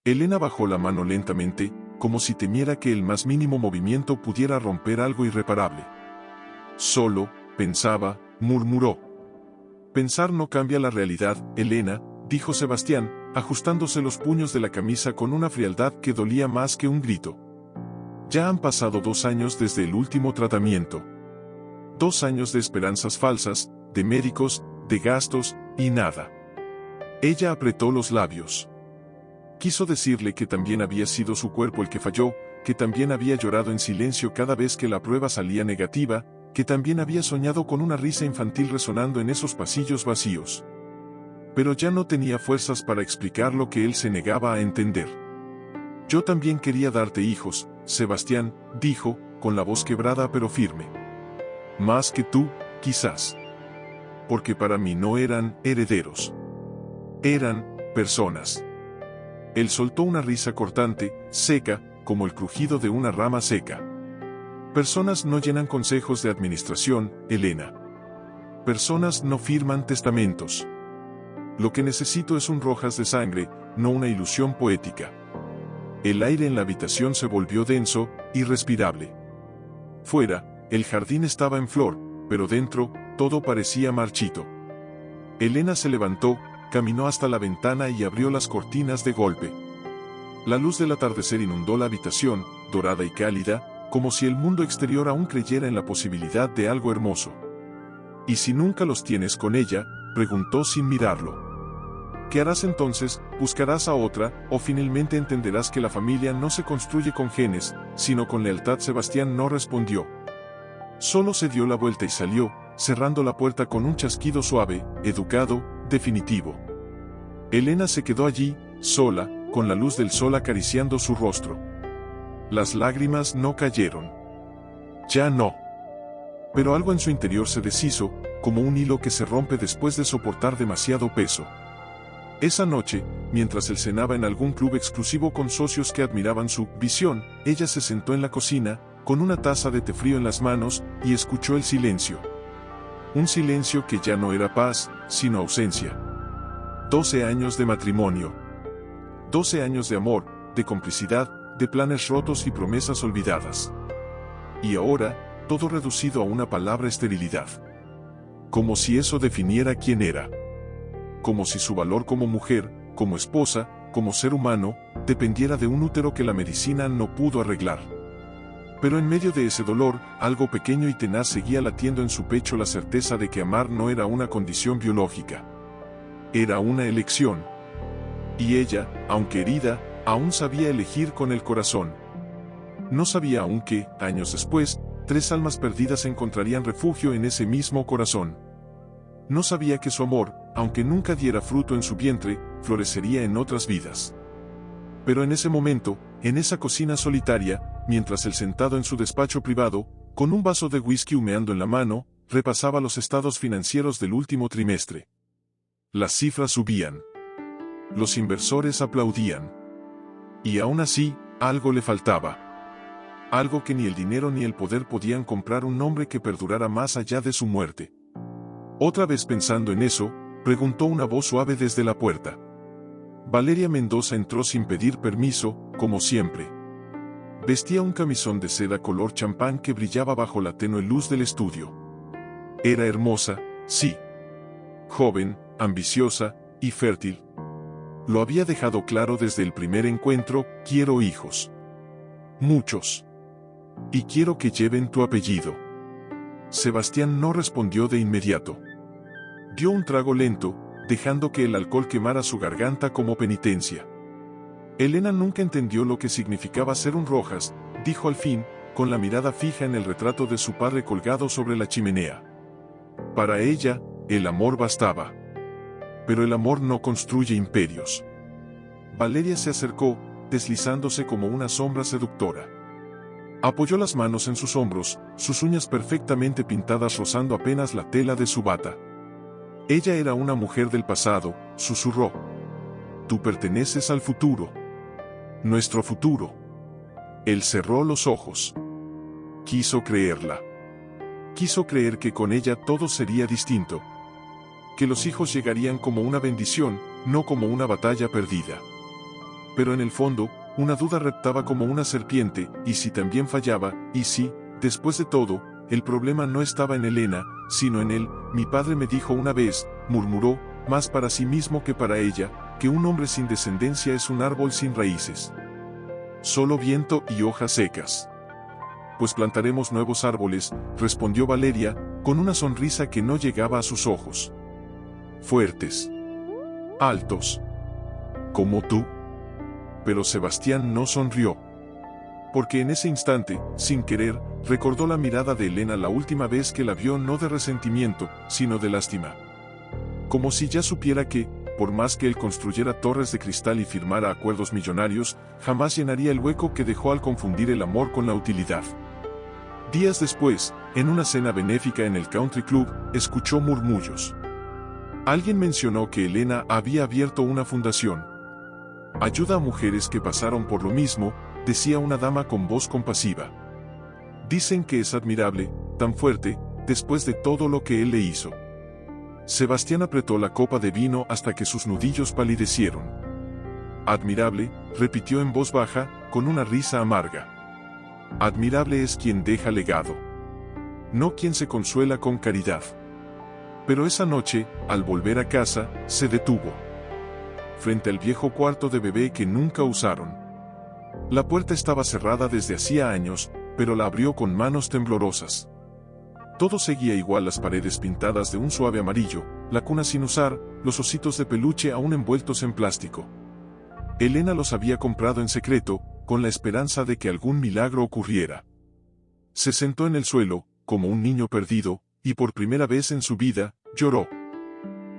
Elena bajó la mano lentamente, como si temiera que el más mínimo movimiento pudiera romper algo irreparable. Solo, pensaba, murmuró. Pensar no cambia la realidad, Elena, dijo Sebastián, ajustándose los puños de la camisa con una frialdad que dolía más que un grito. Ya han pasado 2 años desde el último tratamiento. 2 años de esperanzas falsas, de médicos, de gastos, y nada. Ella apretó los labios. Quiso decirle que también había sido su cuerpo el que falló, que también había llorado en silencio cada vez que la prueba salía negativa, que también había soñado con una risa infantil resonando en esos pasillos vacíos. Pero ya no tenía fuerzas para explicar lo que él se negaba a entender. Yo también quería darte hijos, Sebastián, dijo, con la voz quebrada pero firme. Más que tú, quizás. Porque para mí no eran herederos. Eran personas. Él soltó una risa cortante, seca, como el crujido de una rama seca. Personas no llenan consejos de administración, Elena. Personas no firman testamentos. Lo que necesito es un Rojas de sangre, no una ilusión poética. El aire en la habitación se volvió denso, irrespirable. Fuera, el jardín estaba en flor, pero dentro, todo parecía marchito. Elena se levantó, caminó hasta la ventana y abrió las cortinas de golpe. La luz del atardecer inundó la habitación, dorada y cálida, como si el mundo exterior aún creyera en la posibilidad de algo hermoso. ¿Y si nunca los tienes con ella?, preguntó sin mirarlo. ¿Qué harás entonces? ¿Buscarás a otra, o finalmente entenderás que la familia no se construye con genes, sino con lealtad? Sebastián no respondió. Solo se dio la vuelta y salió, cerrando la puerta con un chasquido suave, educado, definitivo. Elena se quedó allí, sola, con la luz del sol acariciando su rostro. Las lágrimas no cayeron. Ya no. Pero algo en su interior se deshizo, como un hilo que se rompe después de soportar demasiado peso. Esa noche, mientras él cenaba en algún club exclusivo con socios que admiraban su visión, ella se sentó en la cocina, con una taza de té frío en las manos, y escuchó el silencio. Un silencio que ya no era paz, sino ausencia. 12 años de matrimonio. 12 años de amor, de complicidad, de planes rotos y promesas olvidadas. Y ahora, todo reducido a una palabra: esterilidad. Como si eso definiera quién era. Como si su valor como mujer, como esposa, como ser humano, dependiera de un útero que la medicina no pudo arreglar. Pero en medio de ese dolor, algo pequeño y tenaz seguía latiendo en su pecho: la certeza de que amar no era una condición biológica. Era una elección. Y ella, aunque herida, aún sabía elegir con el corazón. No sabía aún que, años después, 3 almas perdidas encontrarían refugio en ese mismo corazón. No sabía que su amor, aunque nunca diera fruto en su vientre, florecería en otras vidas. Pero en ese momento, en esa cocina solitaria, mientras él sentado en su despacho privado, con un vaso de whisky humeando en la mano, repasaba los estados financieros del último trimestre. Las cifras subían. Los inversores aplaudían. Y aún así, algo le faltaba. Algo que ni el dinero ni el poder podían comprar: un nombre que perdurara más allá de su muerte. Otra vez pensando en eso, preguntó una voz suave desde la puerta. Valeria Mendoza entró sin pedir permiso, como siempre. Vestía un camisón de seda color champán que brillaba bajo la tenue luz del estudio. Era hermosa, sí. Joven, ambiciosa y fértil. Lo había dejado claro desde el primer encuentro: quiero hijos. Muchos. Y quiero que lleven tu apellido. Sebastián no respondió de inmediato. Dio un trago lento, dejando que el alcohol quemara su garganta como penitencia. Elena nunca entendió lo que significaba ser un Rojas, dijo al fin, con la mirada fija en el retrato de su padre colgado sobre la chimenea. Para ella, el amor bastaba. Pero el amor no construye imperios. Valeria se acercó, deslizándose como una sombra seductora. Apoyó las manos en sus hombros, sus uñas perfectamente pintadas rozando apenas la tela de su bata. Ella era una mujer del pasado, susurró. Tú perteneces al futuro. Nuestro futuro. Él cerró los ojos. Quiso creerla. Quiso creer que con ella todo sería distinto. Que los hijos llegarían como una bendición, no como una batalla perdida. pero en el fondo, una duda reptaba como una serpiente, ¿y si también fallaba? ¿Y si, después de todo, el problema no estaba en Elena, sino en él? Mi padre me dijo una vez, murmuró, más para sí mismo que para ella, que un hombre sin descendencia es un árbol sin raíces. Solo viento y hojas secas. Pues plantaremos nuevos árboles, respondió Valeria, con una sonrisa que no llegaba a sus ojos. Fuertes. Altos. Como tú. Pero Sebastián no sonrió. Porque en ese instante, sin querer, recordó la mirada de Elena la última vez que la vio, no de resentimiento, sino de lástima. Como si ya supiera que, por más que él construyera torres de cristal y firmara acuerdos millonarios, jamás llenaría el hueco que dejó al confundir el amor con la utilidad. Días después, en una cena benéfica en el country club, escuchó murmullos. Alguien mencionó que Elena había abierto una fundación. Ayuda a mujeres que pasaron por lo mismo, decía una dama con voz compasiva. Dicen que es admirable, tan fuerte, después de todo lo que él le hizo. Sebastián apretó la copa de vino hasta que sus nudillos palidecieron. Admirable, repitió en voz baja, con una risa amarga. Admirable es quien deja legado. No quien se consuela con caridad. Pero esa noche, al volver a casa, se detuvo. Frente al viejo cuarto de bebé que nunca usaron. La puerta estaba cerrada desde hacía años, pero la abrió con manos temblorosas. Todo seguía igual: las paredes pintadas de un suave amarillo, la cuna sin usar, los ositos de peluche aún envueltos en plástico. Elena los había comprado en secreto, con la esperanza de que algún milagro ocurriera. Se sentó en el suelo, como un niño perdido, y por primera vez en su vida, lloró.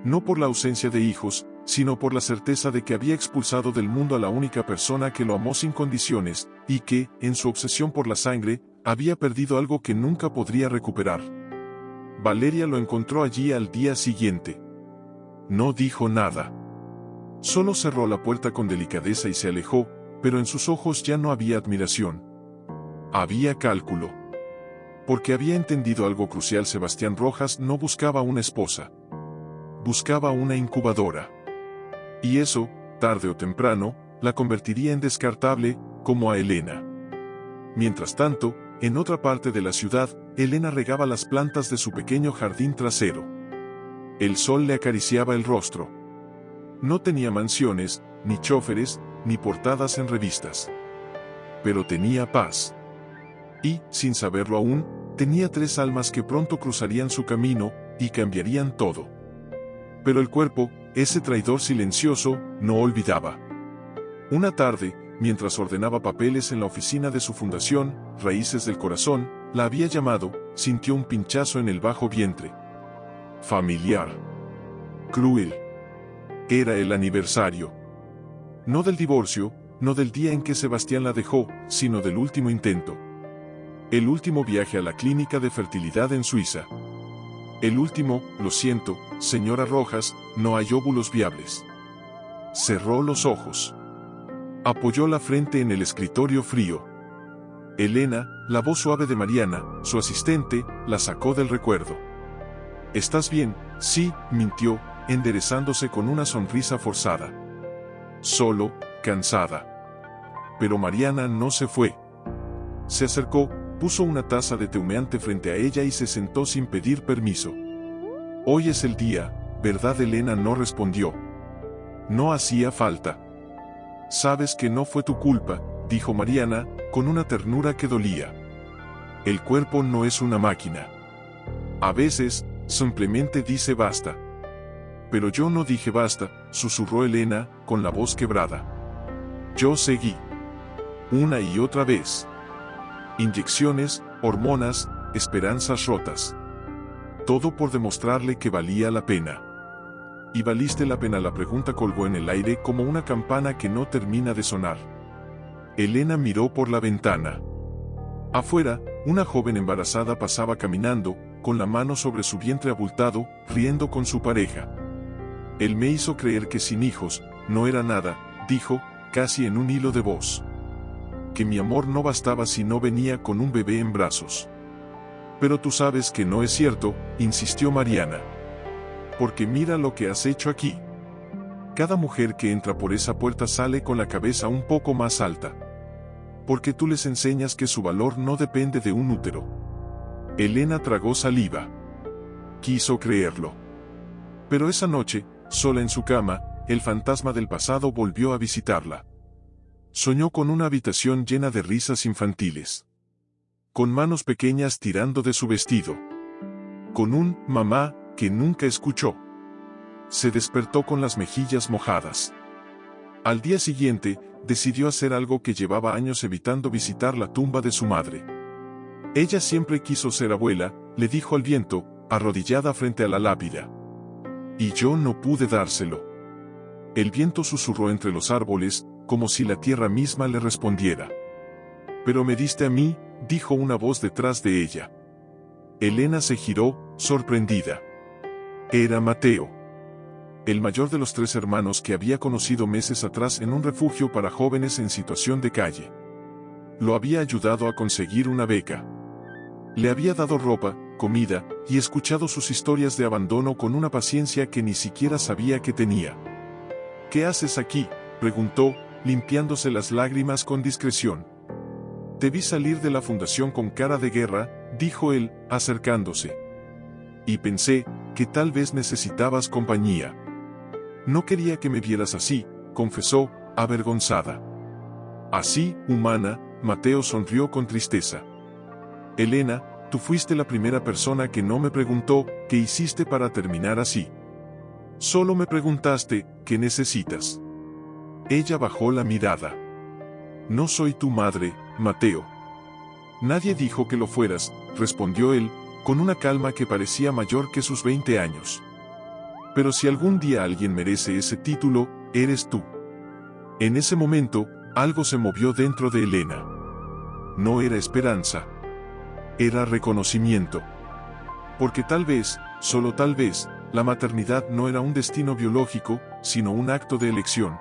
No por la ausencia de hijos, sino por la certeza de que había expulsado del mundo a la única persona que lo amó sin condiciones, y que, en su obsesión por la sangre, había perdido algo que nunca podría recuperar. Valeria lo encontró allí al día siguiente. No dijo nada. Solo cerró la puerta con delicadeza y se alejó, pero en sus ojos ya no había admiración. Había cálculo. Porque había entendido algo crucial: Sebastián Rojas no buscaba una esposa. Buscaba una incubadora. Y eso, tarde o temprano, la convertiría en descartable, como a Elena. Mientras tanto, en otra parte de la ciudad, Elena regaba las plantas de su pequeño jardín trasero. El sol le acariciaba el rostro. No tenía mansiones, ni choferes, ni portadas en revistas. Pero tenía paz. Y, sin saberlo aún, tenía 3 almas que pronto cruzarían su camino, y cambiarían todo. Pero el cuerpo, ese traidor silencioso, no olvidaba. Una tarde, mientras ordenaba papeles en la oficina de su fundación, Raíces del Corazón, la había llamado, sintió un pinchazo en el bajo vientre. Familiar. Cruel. Era el aniversario. No del divorcio, no del día en que Sebastián la dejó, sino del último intento. El último viaje a la clínica de fertilidad en Suiza. El último: lo siento, señora Rojas, no hay óvulos viables. Cerró los ojos. Apoyó la frente en el escritorio frío. Elena, la voz suave de Mariana, su asistente, la sacó del recuerdo. ¿Estás bien? Sí, mintió, enderezándose con una sonrisa forzada. Solo, cansada. Pero Mariana no se fue. Se acercó, puso una taza de té humeante frente a ella y se sentó sin pedir permiso. Hoy es el día, ¿verdad? Elena no respondió. No hacía falta. Sabes que no fue tu culpa, dijo Mariana, con una ternura que dolía. El cuerpo no es una máquina. A veces, simplemente dice basta. Pero yo no dije basta, susurró Elena, con la voz quebrada. Yo seguí. Una y otra vez. Inyecciones, hormonas, esperanzas rotas. Todo por demostrarle que valía la pena. ¿Y valiste la pena? La pregunta colgó en el aire como una campana que no termina de sonar. Elena miró por la ventana. Afuera, una joven embarazada pasaba caminando, con la mano sobre su vientre abultado, riendo con su pareja. Él me hizo creer que sin hijos, no era nada, dijo, casi en un hilo de voz. Que mi amor no bastaba si no venía con un bebé en brazos. Pero tú sabes que no es cierto, insistió Mariana. Porque mira lo que has hecho aquí. Cada mujer que entra por esa puerta sale con la cabeza un poco más alta. Porque tú les enseñas que su valor no depende de un útero. Elena tragó saliva. Quiso creerlo. Pero esa noche, sola en su cama, el fantasma del pasado volvió a visitarla. Soñó con una habitación llena de risas infantiles. Con manos pequeñas tirando de su vestido. Con un mamá que nunca escuchó. Se despertó con las mejillas mojadas. Al día siguiente, decidió hacer algo que llevaba años evitando visitar la tumba de su madre. Ella siempre quiso ser abuela, le dijo al viento, arrodillada frente a la lápida. Y yo no pude dárselo. El viento susurró entre los árboles, como si la tierra misma le respondiera. Pero me diste a mí, dijo una voz detrás de ella. Elena se giró, sorprendida. Era Mateo. El mayor de los 3 hermanos que había conocido meses atrás en un refugio para jóvenes en situación de calle. Lo había ayudado a conseguir una beca. Le había dado ropa, comida, y escuchado sus historias de abandono con una paciencia que ni siquiera sabía que tenía. ¿Qué haces aquí?, preguntó, limpiándose las lágrimas con discreción. Te vi salir de la fundación con cara de guerra, dijo él, acercándose. Y pensé que tal vez necesitabas compañía. No quería que me vieras así, confesó, avergonzada. Así, humana, Mateo sonrió con tristeza. Elena, tú fuiste la primera persona que no me preguntó, ¿qué hiciste para terminar así? Solo me preguntaste, ¿qué necesitas? Ella bajó la mirada. No soy tu madre, Mateo. Nadie dijo que lo fueras, respondió él, con una calma que parecía mayor que sus 20 años. Pero si algún día alguien merece ese título, eres tú. En ese momento, algo se movió dentro de Elena. No era esperanza. Era reconocimiento. Porque tal vez, solo tal vez, la maternidad no era un destino biológico, sino un acto de elección.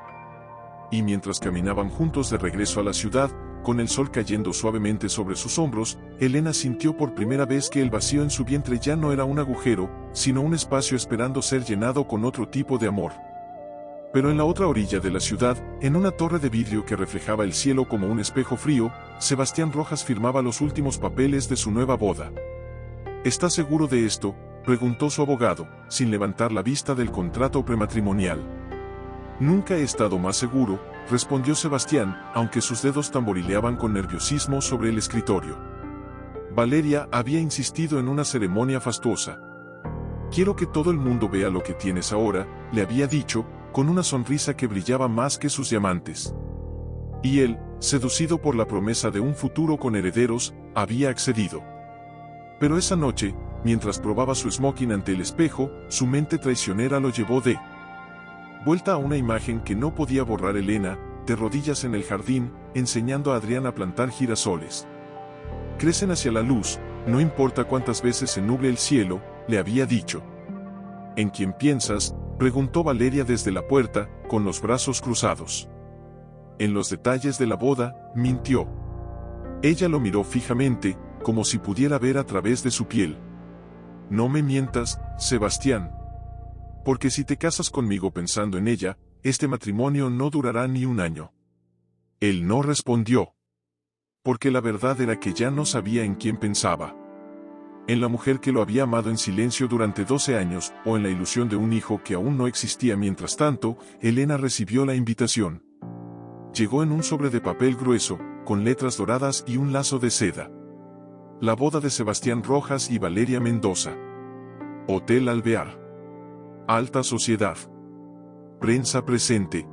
Y mientras caminaban juntos de regreso a la ciudad, con el sol cayendo suavemente sobre sus hombros, Elena sintió por primera vez que el vacío en su vientre ya no era un agujero, sino un espacio esperando ser llenado con otro tipo de amor. Pero en la otra orilla de la ciudad, en una torre de vidrio que reflejaba el cielo como un espejo frío, Sebastián Rojas firmaba los últimos papeles de su nueva boda. ¿Estás seguro de esto?, preguntó su abogado, sin levantar la vista del contrato prematrimonial. Nunca he estado más seguro, respondió Sebastián, aunque sus dedos tamborileaban con nerviosismo sobre el escritorio. Valeria había insistido en una ceremonia fastuosa. Quiero que todo el mundo vea lo que tienes ahora, le había dicho, con una sonrisa que brillaba más que sus diamantes. Y él, seducido por la promesa de un futuro con herederos, había accedido. Pero esa noche, mientras probaba su smoking ante el espejo, su mente traicionera lo llevó de vuelta a una imagen que no podía borrar Elena, de rodillas en el jardín, enseñando a Adrián a plantar girasoles. Crecen hacia la luz, no importa cuántas veces se nuble el cielo, le había dicho. ¿En quién piensas?, preguntó Valeria desde la puerta, con los brazos cruzados. En los detalles de la boda, mintió. Ella lo miró fijamente, como si pudiera ver a través de su piel. No me mientas, Sebastián. Porque si te casas conmigo pensando en ella, este matrimonio no durará ni un año. Él no respondió. Porque la verdad era que ya no sabía en quién pensaba. En la mujer que lo había amado en silencio durante 12 años, o en la ilusión de un hijo que aún no existía. Mientras tanto, Elena recibió la invitación. Llegó en un sobre de papel grueso, con letras doradas y un lazo de seda. La boda de Sebastián Rojas y Valeria Mendoza. Hotel Alvear. Alta sociedad. Prensa presente.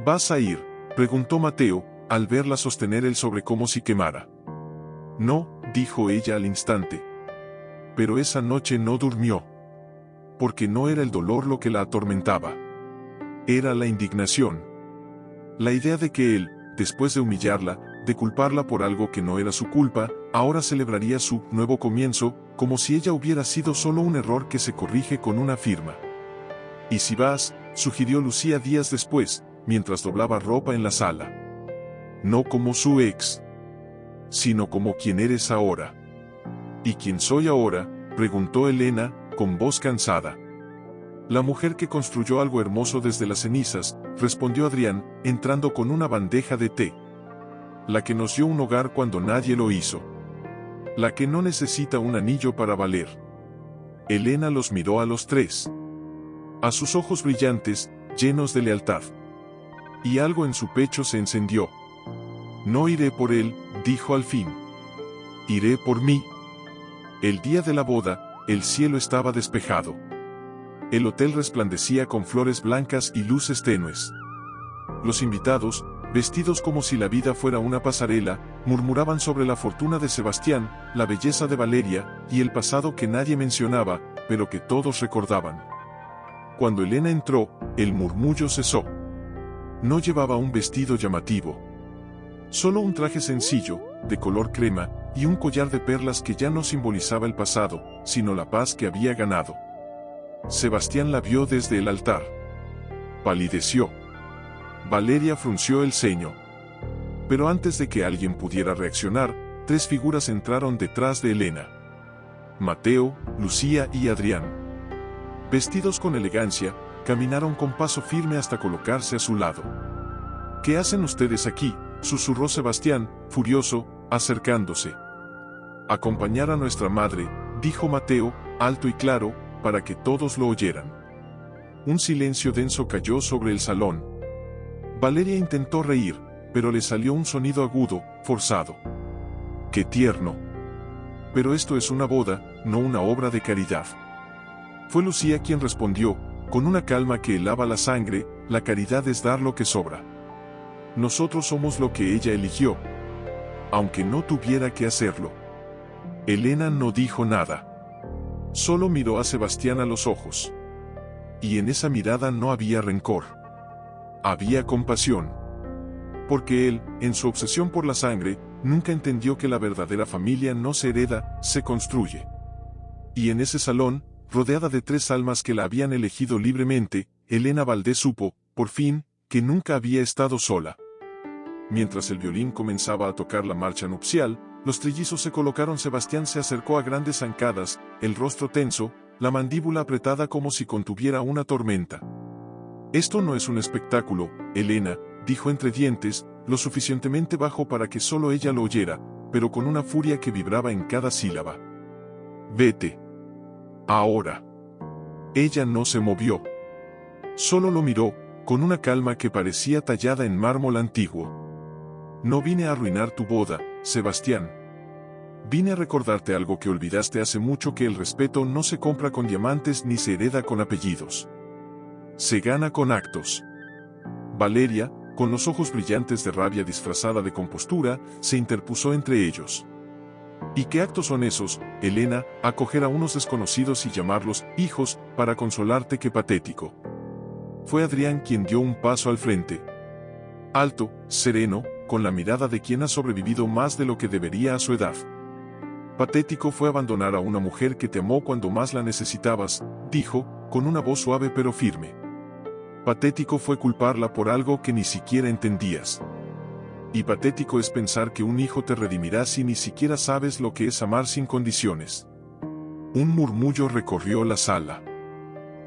¿Vas a ir?, preguntó Mateo, al verla sostener el sobre como si quemara. No, dijo ella al instante. Pero esa noche no durmió. Porque no era el dolor lo que la atormentaba. Era la indignación. La idea de que él, después de humillarla, de culparla por algo que no era su culpa, ahora celebraría su nuevo comienzo, como si ella hubiera sido solo un error que se corrige con una firma. ¿Y si vas?, sugirió Lucía días después, mientras doblaba ropa en la sala. No como su ex, sino como quien eres ahora. ¿Y quién soy ahora?, preguntó Elena, con voz cansada. La mujer que construyó algo hermoso desde las cenizas, respondió Adrián, entrando con una bandeja de té. La que nos dio un hogar cuando nadie lo hizo. La que no necesita un anillo para valer. Elena los miró a los tres. A sus ojos brillantes, llenos de lealtad. Y algo en su pecho se encendió. No iré por él, dijo al fin. Iré por mí. El día de la boda, el cielo estaba despejado. El hotel resplandecía con flores blancas y luces tenues. Los invitados, vestidos como si la vida fuera una pasarela, murmuraban sobre la fortuna de Sebastián, la belleza de Valeria, y el pasado que nadie mencionaba, pero que todos recordaban. Cuando Elena entró, el murmullo cesó. No llevaba un vestido llamativo. Solo un traje sencillo, de color crema, y un collar de perlas que ya no simbolizaba el pasado, sino la paz que había ganado. Sebastián la vio desde el altar. Palideció. Valeria frunció el ceño. Pero antes de que alguien pudiera reaccionar, tres figuras entraron detrás de Elena. Mateo, Lucía y Adrián. Vestidos con elegancia, caminaron con paso firme hasta colocarse a su lado. ¿Qué hacen ustedes aquí?, susurró Sebastián, furioso, acercándose. Acompañar a nuestra madre, dijo Mateo, alto y claro, para que todos lo oyeran. Un silencio denso cayó sobre el salón. Valeria intentó reír, pero le salió un sonido agudo, forzado. ¡Qué tierno! Pero esto es una boda, no una obra de caridad. Fue Lucía quien respondió, con una calma que helaba la sangre, la caridad es dar lo que sobra. Nosotros somos lo que ella eligió, aunque no tuviera que hacerlo. Elena no dijo nada. Solo miró a Sebastián a los ojos. Y en esa mirada no había rencor. Había compasión. Porque él, en su obsesión por la sangre, nunca entendió que la verdadera familia no se hereda, se construye. Y en ese salón, rodeada de tres almas que la habían elegido libremente, Elena Valdés supo, por fin, que nunca había estado sola. Mientras el violín comenzaba a tocar la marcha nupcial, los trillizos se colocaron. Sebastián se acercó a grandes zancadas, el rostro tenso, la mandíbula apretada como si contuviera una tormenta. Esto no es un espectáculo, Elena, dijo entre dientes, lo suficientemente bajo para que solo ella lo oyera, pero con una furia que vibraba en cada sílaba. Vete. Ahora. Ella no se movió. Solo lo miró, con una calma que parecía tallada en mármol antiguo. No vine a arruinar tu boda, Sebastián. Vine a recordarte algo que olvidaste hace mucho, que el respeto no se compra con diamantes ni se hereda con apellidos. Se gana con actos. Valeria, con los ojos brillantes de rabia disfrazada de compostura, se interpuso entre ellos. ¿Y qué actos son esos, Elena? Acoger a unos desconocidos y llamarlos hijos, para consolarte, qué patético. Fue Adrián quien dio un paso al frente. Alto, sereno, con la mirada de quien ha sobrevivido más de lo que debería a su edad. Patético fue abandonar a una mujer que te amó cuando más la necesitabas, dijo, con una voz suave pero firme. Patético fue culparla por algo que ni siquiera entendías. Y patético es pensar que un hijo te redimirá si ni siquiera sabes lo que es amar sin condiciones. Un murmullo recorrió la sala.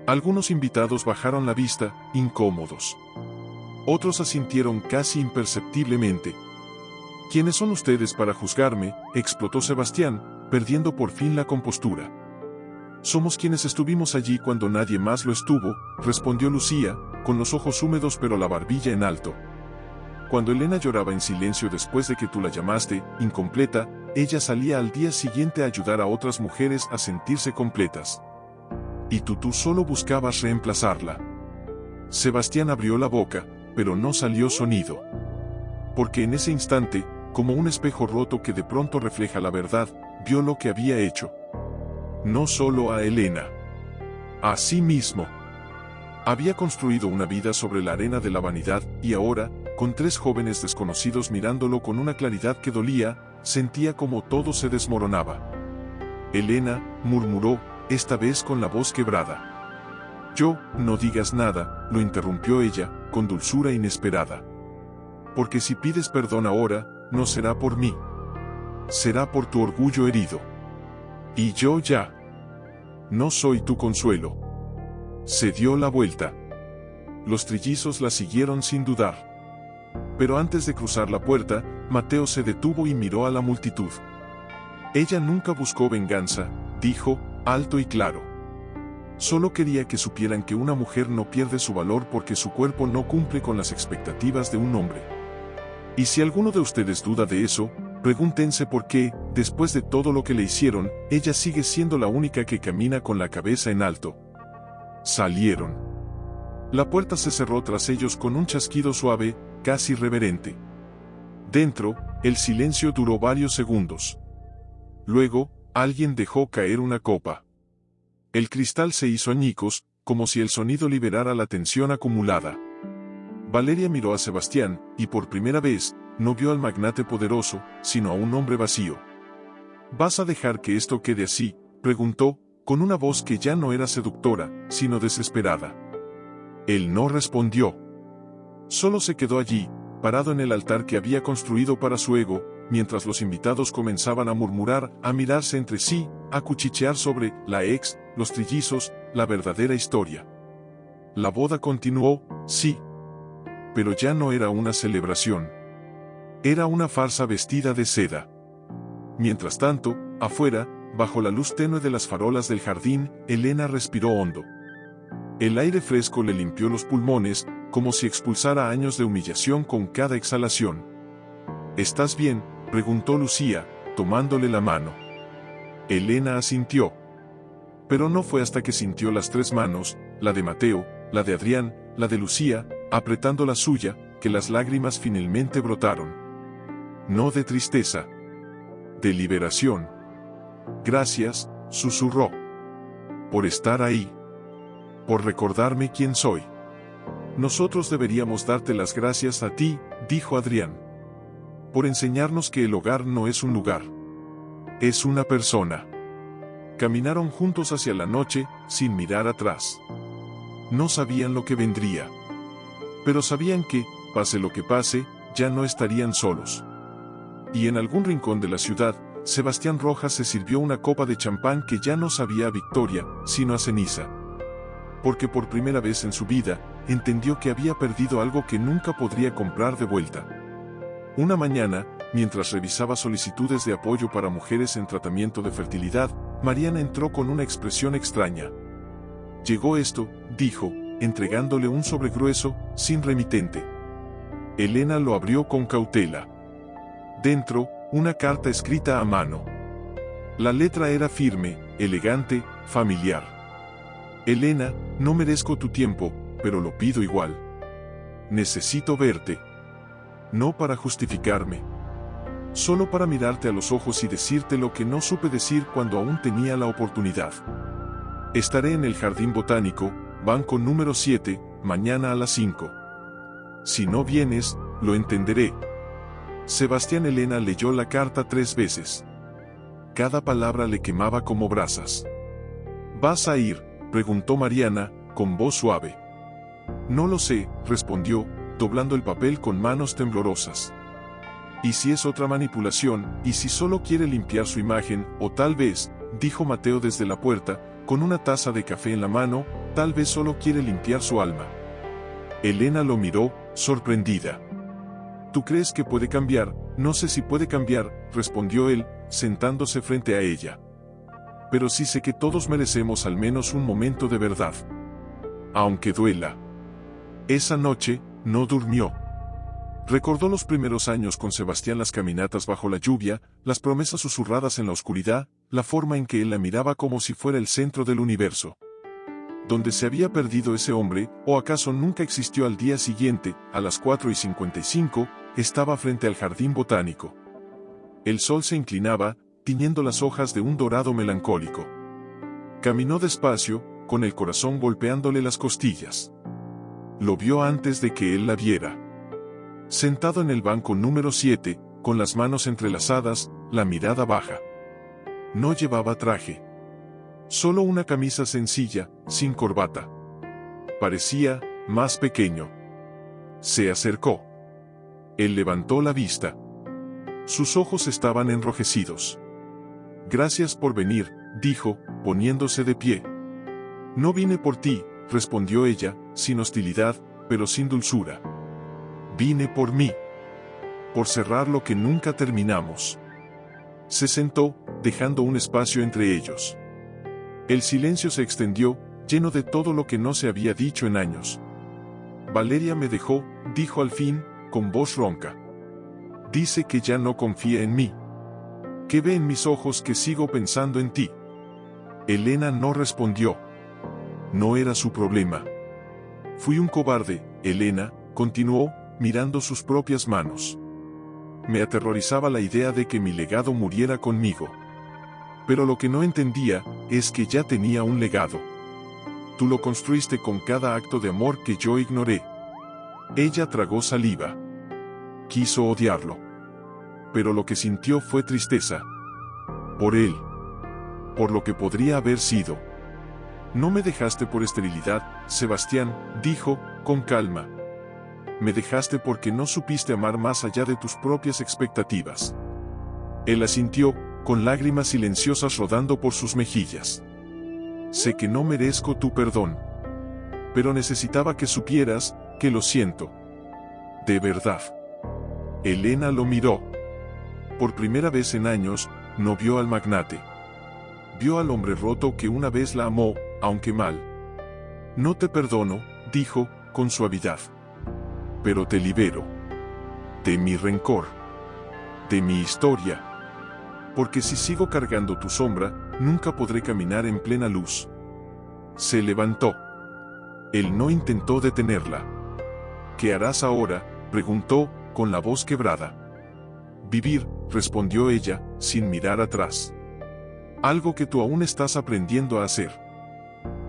Algunos invitados bajaron la vista, incómodos. Otros asintieron casi imperceptiblemente. ¿Quiénes son ustedes para juzgarme?, explotó Sebastián, perdiendo por fin la compostura. Somos quienes estuvimos allí cuando nadie más lo estuvo, respondió Lucía, con los ojos húmedos pero la barbilla en alto. Cuando Elena lloraba en silencio después de que tú la llamaste, incompleta, ella salía al día siguiente a ayudar a otras mujeres a sentirse completas. Y tú solo buscabas reemplazarla. Sebastián abrió la boca, pero no salió sonido. Porque en ese instante, como un espejo roto que de pronto refleja la verdad, vio lo que había hecho. No solo a Elena. A sí mismo. Había construido una vida sobre la arena de la vanidad, y ahora, con tres jóvenes desconocidos mirándolo con una claridad que dolía, sentía como todo se desmoronaba. Elena, murmuró, esta vez con la voz quebrada. No digas nada, lo interrumpió ella, con dulzura inesperada. Porque si pides perdón ahora, no será por mí. Será por tu orgullo herido. Y yo ya no soy tu consuelo. Se dio la vuelta. Los trillizos la siguieron sin dudar. Pero antes de cruzar la puerta, Mateo se detuvo y miró a la multitud. Ella nunca buscó venganza, dijo, alto y claro. Solo quería que supieran que una mujer no pierde su valor porque su cuerpo no cumple con las expectativas de un hombre. Y si alguno de ustedes duda de eso, pregúntense por qué, después de todo lo que le hicieron, ella sigue siendo la única que camina con la cabeza en alto. Salieron. La puerta se cerró tras ellos con un chasquido suave, casi reverente. Dentro, el silencio duró varios segundos. Luego, alguien dejó caer una copa. El cristal se hizo añicos, como si el sonido liberara la tensión acumulada. Valeria miró a Sebastián, y por primera vez, no vio al magnate poderoso, sino a un hombre vacío. ¿Vas a dejar que esto quede así?, preguntó, con una voz que ya no era seductora, sino desesperada. Él no respondió. Solo se quedó allí, parado en el altar que había construido para su ego, mientras los invitados comenzaban a murmurar, a mirarse entre sí, a cuchichear sobre la ex, los trillizos, la verdadera historia. La boda continuó, sí. Pero ya no era una celebración. Era una farsa vestida de seda. Mientras tanto, afuera, bajo la luz tenue de las farolas del jardín, Elena respiró hondo. El aire fresco le limpió los pulmones, como si expulsara años de humillación con cada exhalación. ¿Estás bien?, preguntó Lucía, tomándole la mano. Elena asintió. Pero no fue hasta que sintió las tres manos, la de Mateo, la de Adrián, la de Lucía, apretando la suya, que las lágrimas finalmente brotaron. No de tristeza. De liberación. Gracias, susurró. Por estar ahí. Por recordarme quién soy. Nosotros deberíamos darte las gracias a ti, dijo Adrián. Por enseñarnos que el hogar no es un lugar. Es una persona. Caminaron juntos hacia la noche, sin mirar atrás. No sabían lo que vendría. Pero sabían que, pase lo que pase, ya no estarían solos. Y en algún rincón de la ciudad, Sebastián Rojas se sirvió una copa de champán que ya no sabía a victoria, sino a ceniza. Porque por primera vez en su vida, entendió que había perdido algo que nunca podría comprar de vuelta. Una mañana, mientras revisaba solicitudes de apoyo para mujeres en tratamiento de fertilidad, Mariana entró con una expresión extraña. Llegó esto, dijo, entregándole un sobre grueso, sin remitente. Elena lo abrió con cautela. Dentro, una carta escrita a mano. La letra era firme, elegante, familiar. Elena, no merezco tu tiempo, pero lo pido igual. Necesito verte. No para justificarme. Solo para mirarte a los ojos y decirte lo que no supe decir cuando aún tenía la oportunidad. Estaré en el jardín botánico, banco número 7, mañana a las 5. Si no vienes, lo entenderé. Sebastián. Elena leyó la carta 3 veces. Cada palabra le quemaba como brasas. ¿Vas a ir?, preguntó Mariana, con voz suave. No lo sé, respondió, doblando el papel con manos temblorosas. ¿Y si es otra manipulación, y si solo quiere limpiar su imagen, o tal vez, dijo Mateo desde la puerta, con una taza de café en la mano, tal vez solo quiere limpiar su alma? Elena lo miró, sorprendida. ¿Tú crees que puede cambiar? No sé si puede cambiar, respondió él, sentándose frente a ella. Pero sí sé que todos merecemos al menos un momento de verdad. Aunque duela. Esa noche, no durmió. Recordó los primeros años con Sebastián, las caminatas bajo la lluvia, las promesas susurradas en la oscuridad, la forma en que él la miraba como si fuera el centro del universo. ¿Dónde se había perdido ese hombre, o acaso nunca existió? Al día siguiente, a las 4:55, estaba frente al jardín botánico. El sol se inclinaba, tiñendo las hojas de un dorado melancólico. Caminó despacio, con el corazón golpeándole las costillas. Lo vio antes de que él la viera. Sentado en el banco número 7, con las manos entrelazadas, la mirada baja. No llevaba traje. Solo una camisa sencilla, sin corbata. Parecía más pequeño. Se acercó. Él levantó la vista. Sus ojos estaban enrojecidos. Gracias por venir, dijo, poniéndose de pie. No vine por ti, respondió ella, sin hostilidad, pero sin dulzura. Vine por mí. Por cerrar lo que nunca terminamos. Se sentó, dejando un espacio entre ellos. El silencio se extendió, lleno de todo lo que no se había dicho en años. Valeria me dejó, dijo al fin, con voz ronca. Dice que ya no confía en mí. Que ve en mis ojos que sigo pensando en ti. Elena no respondió. No era su problema. Fui un cobarde, Elena, continuó, mirando sus propias manos. Me aterrorizaba la idea de que mi legado muriera conmigo. Pero lo que no entendía, es que ya tenía un legado. Tú lo construiste con cada acto de amor que yo ignoré. Ella tragó saliva. Quiso odiarlo. Pero lo que sintió fue tristeza. Por él. Por lo que podría haber sido. No me dejaste por esterilidad, Sebastián, dijo, con calma. Me dejaste porque no supiste amar más allá de tus propias expectativas. Él asintió, con lágrimas silenciosas rodando por sus mejillas. Sé que no merezco tu perdón. Pero necesitaba que supieras, que lo siento. De verdad. Elena lo miró. Por primera vez en años, no vio al magnate. Vio al hombre roto que una vez la amó, aunque mal. No te perdono, dijo, con suavidad. Pero te libero. De mi rencor. De mi historia. Porque si sigo cargando tu sombra, nunca podré caminar en plena luz. Se levantó. Él no intentó detenerla. ¿Qué harás ahora?, preguntó, con la voz quebrada. Vivir, respondió ella, sin mirar atrás. Algo que tú aún estás aprendiendo a hacer.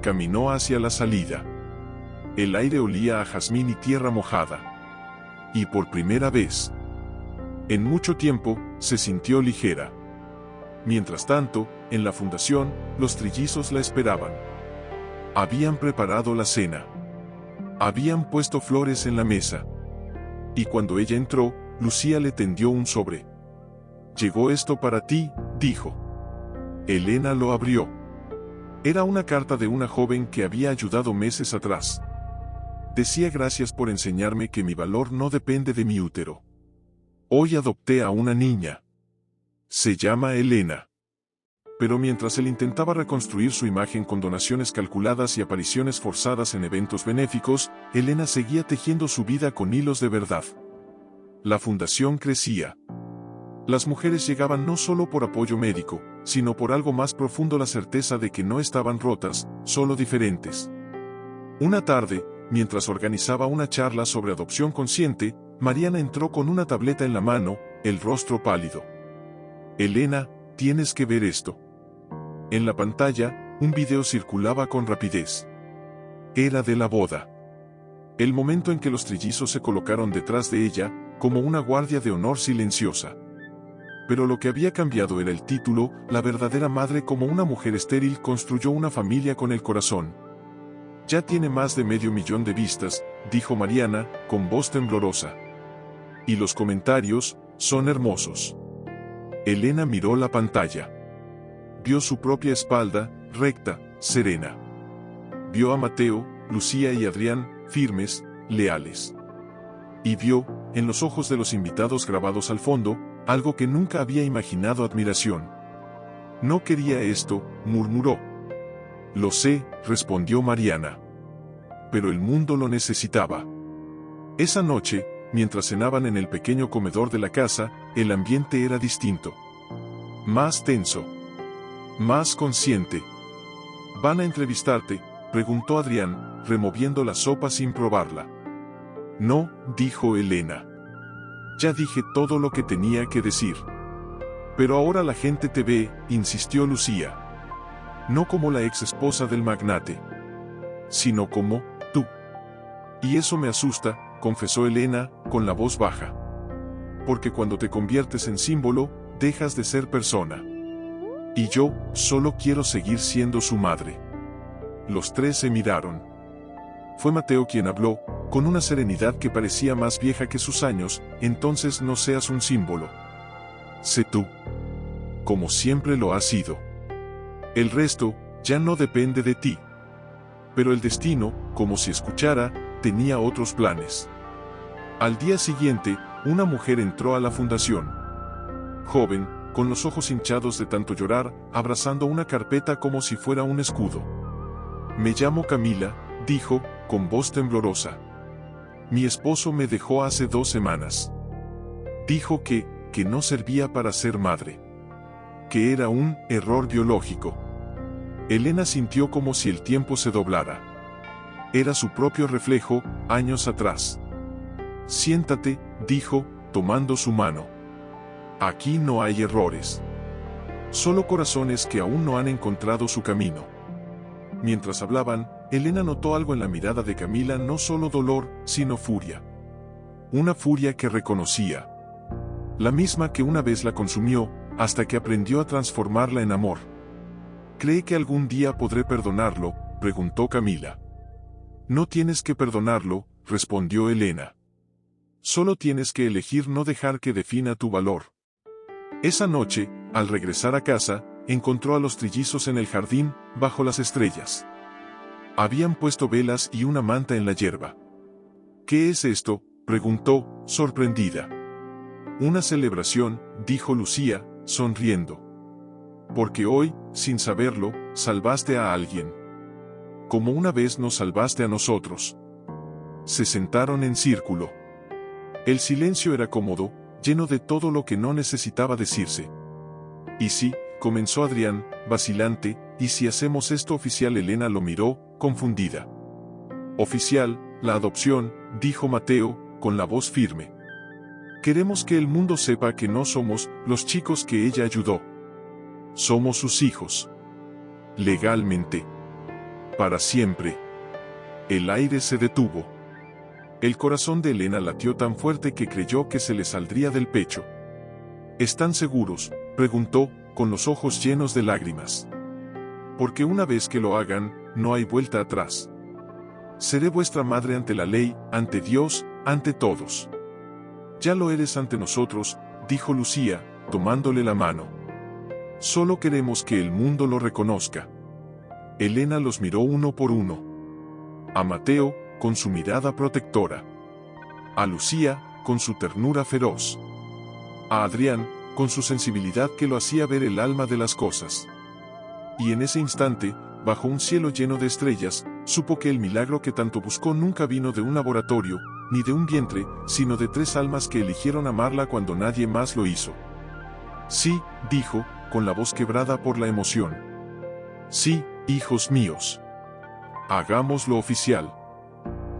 Caminó hacia la salida. El aire olía a jazmín y tierra mojada. Y por primera vez, en mucho tiempo, se sintió ligera. Mientras tanto, en la fundación, los trillizos la esperaban. Habían preparado la cena. Habían puesto flores en la mesa. Y cuando ella entró, Lucía le tendió un sobre. Llegó esto para ti, dijo. Elena lo abrió. Era una carta de una joven que había ayudado meses atrás. Decía gracias por enseñarme que mi valor no depende de mi útero. Hoy adopté a una niña. Se llama Elena. Pero mientras él intentaba reconstruir su imagen con donaciones calculadas y apariciones forzadas en eventos benéficos, Elena seguía tejiendo su vida con hilos de verdad. La fundación crecía. Las mujeres llegaban no solo por apoyo médico, sino por algo más profundo, la certeza de que no estaban rotas, solo diferentes. Una tarde, mientras organizaba una charla sobre adopción consciente, Mariana entró con una tableta en la mano, el rostro pálido. Elena, tienes que ver esto. En la pantalla, un video circulaba con rapidez. Era de la boda. El momento en que los trillizos se colocaron detrás de ella, como una guardia de honor silenciosa. Pero lo que había cambiado era el título, la verdadera madre como una mujer estéril construyó una familia con el corazón. Ya tiene más de 500.000 de vistas, dijo Mariana, con voz temblorosa. Y los comentarios, son hermosos. Elena miró la pantalla. Vio su propia espalda, recta, serena. Vio a Mateo, Lucía y Adrián, firmes, leales. Y vio, en los ojos de los invitados grabados al fondo, algo que nunca había imaginado: admiración. No quería esto, murmuró. Lo sé, respondió Mariana. Pero el mundo lo necesitaba. Esa noche, mientras cenaban en el pequeño comedor de la casa, el ambiente era distinto. Más tenso. Más consciente. ¿Van a entrevistarte?, preguntó Adrián, removiendo la sopa sin probarla. No, dijo Elena. Ya dije todo lo que tenía que decir. Pero ahora la gente te ve, insistió Lucía. No como la ex esposa del magnate, sino como tú. Y eso me asusta, confesó Elena, con la voz baja. Porque cuando te conviertes en símbolo, dejas de ser persona. Y yo, solo quiero seguir siendo su madre. Los tres se miraron. Fue Mateo quien habló, con una serenidad que parecía más vieja que sus años. Entonces no seas un símbolo. Sé tú. Como siempre lo has sido. El resto, ya no depende de ti. Pero el destino, como si escuchara, tenía otros planes. Al día siguiente, una mujer entró a la fundación. Joven, con los ojos hinchados de tanto llorar, abrazando una carpeta como si fuera un escudo. Me llamo Camila, dijo, con voz temblorosa. Mi esposo me dejó hace 2 semanas. Dijo que no servía para ser madre. Que era un error biológico. Elena sintió como si el tiempo se doblara. Era su propio reflejo, años atrás. Siéntate, dijo, tomando su mano. Aquí no hay errores. Solo corazones que aún no han encontrado su camino. Mientras hablaban, Elena notó algo en la mirada de Camila, no solo dolor, sino furia. Una furia que reconocía. La misma que una vez la consumió, hasta que aprendió a transformarla en amor. ¿Cree que algún día podré perdonarlo?, preguntó Camila. No tienes que perdonarlo, respondió Elena. Solo tienes que elegir no dejar que defina tu valor. Esa noche, al regresar a casa, encontró a los trillizos en el jardín, bajo las estrellas. Habían puesto velas y una manta en la hierba. ¿Qué es esto?, preguntó, sorprendida. Una celebración, dijo Lucía, sonriendo. Porque hoy, sin saberlo, salvaste a alguien. Como una vez nos salvaste a nosotros. Se sentaron en círculo. El silencio era cómodo, lleno de todo lo que no necesitaba decirse. ¿Y si? Comenzó Adrián, vacilante, ¿y si hacemos esto oficial? Elena lo miró, confundida. Oficial, la adopción, dijo Mateo, con la voz firme. Queremos que el mundo sepa que no somos los chicos que ella ayudó. Somos sus hijos. Legalmente. Para siempre. El aire se detuvo. El corazón de Elena latió tan fuerte que creyó que se le saldría del pecho. ¿Están seguros?, preguntó, con los ojos llenos de lágrimas. Porque una vez que lo hagan, no hay vuelta atrás. Seré vuestra madre ante la ley, ante Dios, ante todos. Ya lo eres ante nosotros, dijo Lucía, tomándole la mano. Solo queremos que el mundo lo reconozca. Elena los miró uno por uno. A Mateo, con su mirada protectora. A Lucía, con su ternura feroz. A Adrián, con su sensibilidad que lo hacía ver el alma de las cosas. Y en ese instante, bajo un cielo lleno de estrellas, supo que el milagro que tanto buscó nunca vino de un laboratorio, ni de un vientre, sino de 3 almas que eligieron amarla cuando nadie más lo hizo. Sí, dijo, con la voz quebrada por la emoción. Sí, hijos míos. Hagámoslo oficial.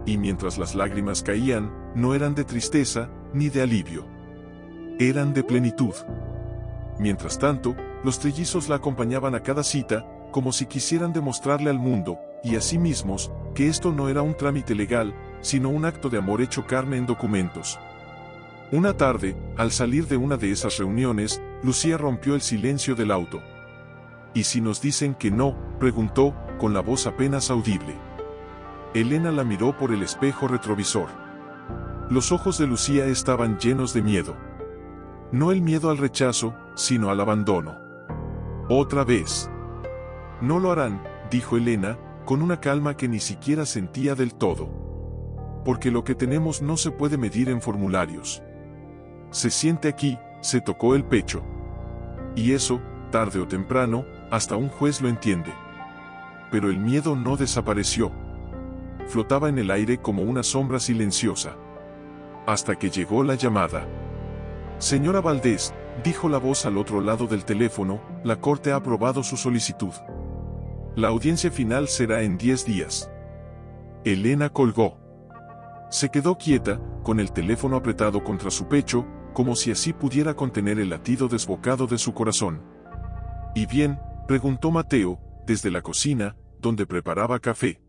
Y mientras las lágrimas caían, no eran de tristeza, ni de alivio. Eran de plenitud. Mientras tanto, los trillizos la acompañaban a cada cita, como si quisieran demostrarle al mundo, y a sí mismos, que esto no era un trámite legal, sino un acto de amor hecho carne en documentos. Una tarde, al salir de una de esas reuniones, Lucía rompió el silencio del auto. ¿Y si nos dicen que no?, preguntó, con la voz apenas audible. Elena la miró por el espejo retrovisor. Los ojos de Lucía estaban llenos de miedo. No el miedo al rechazo, sino al abandono. Otra vez. No lo harán, dijo Elena, con una calma que ni siquiera sentía del todo. Porque lo que tenemos no se puede medir en formularios. Se siente aquí, se tocó el pecho. Y eso, tarde o temprano, hasta un juez lo entiende. Pero el miedo no desapareció. Flotaba en el aire como una sombra silenciosa. Hasta que llegó la llamada. Señora Valdés, dijo la voz al otro lado del teléfono, la corte ha aprobado su solicitud. La audiencia final será en 10 días. Elena colgó. Se quedó quieta, con el teléfono apretado contra su pecho, como si así pudiera contener el latido desbocado de su corazón. ¿Y bien?, preguntó Mateo, desde la cocina, donde preparaba café.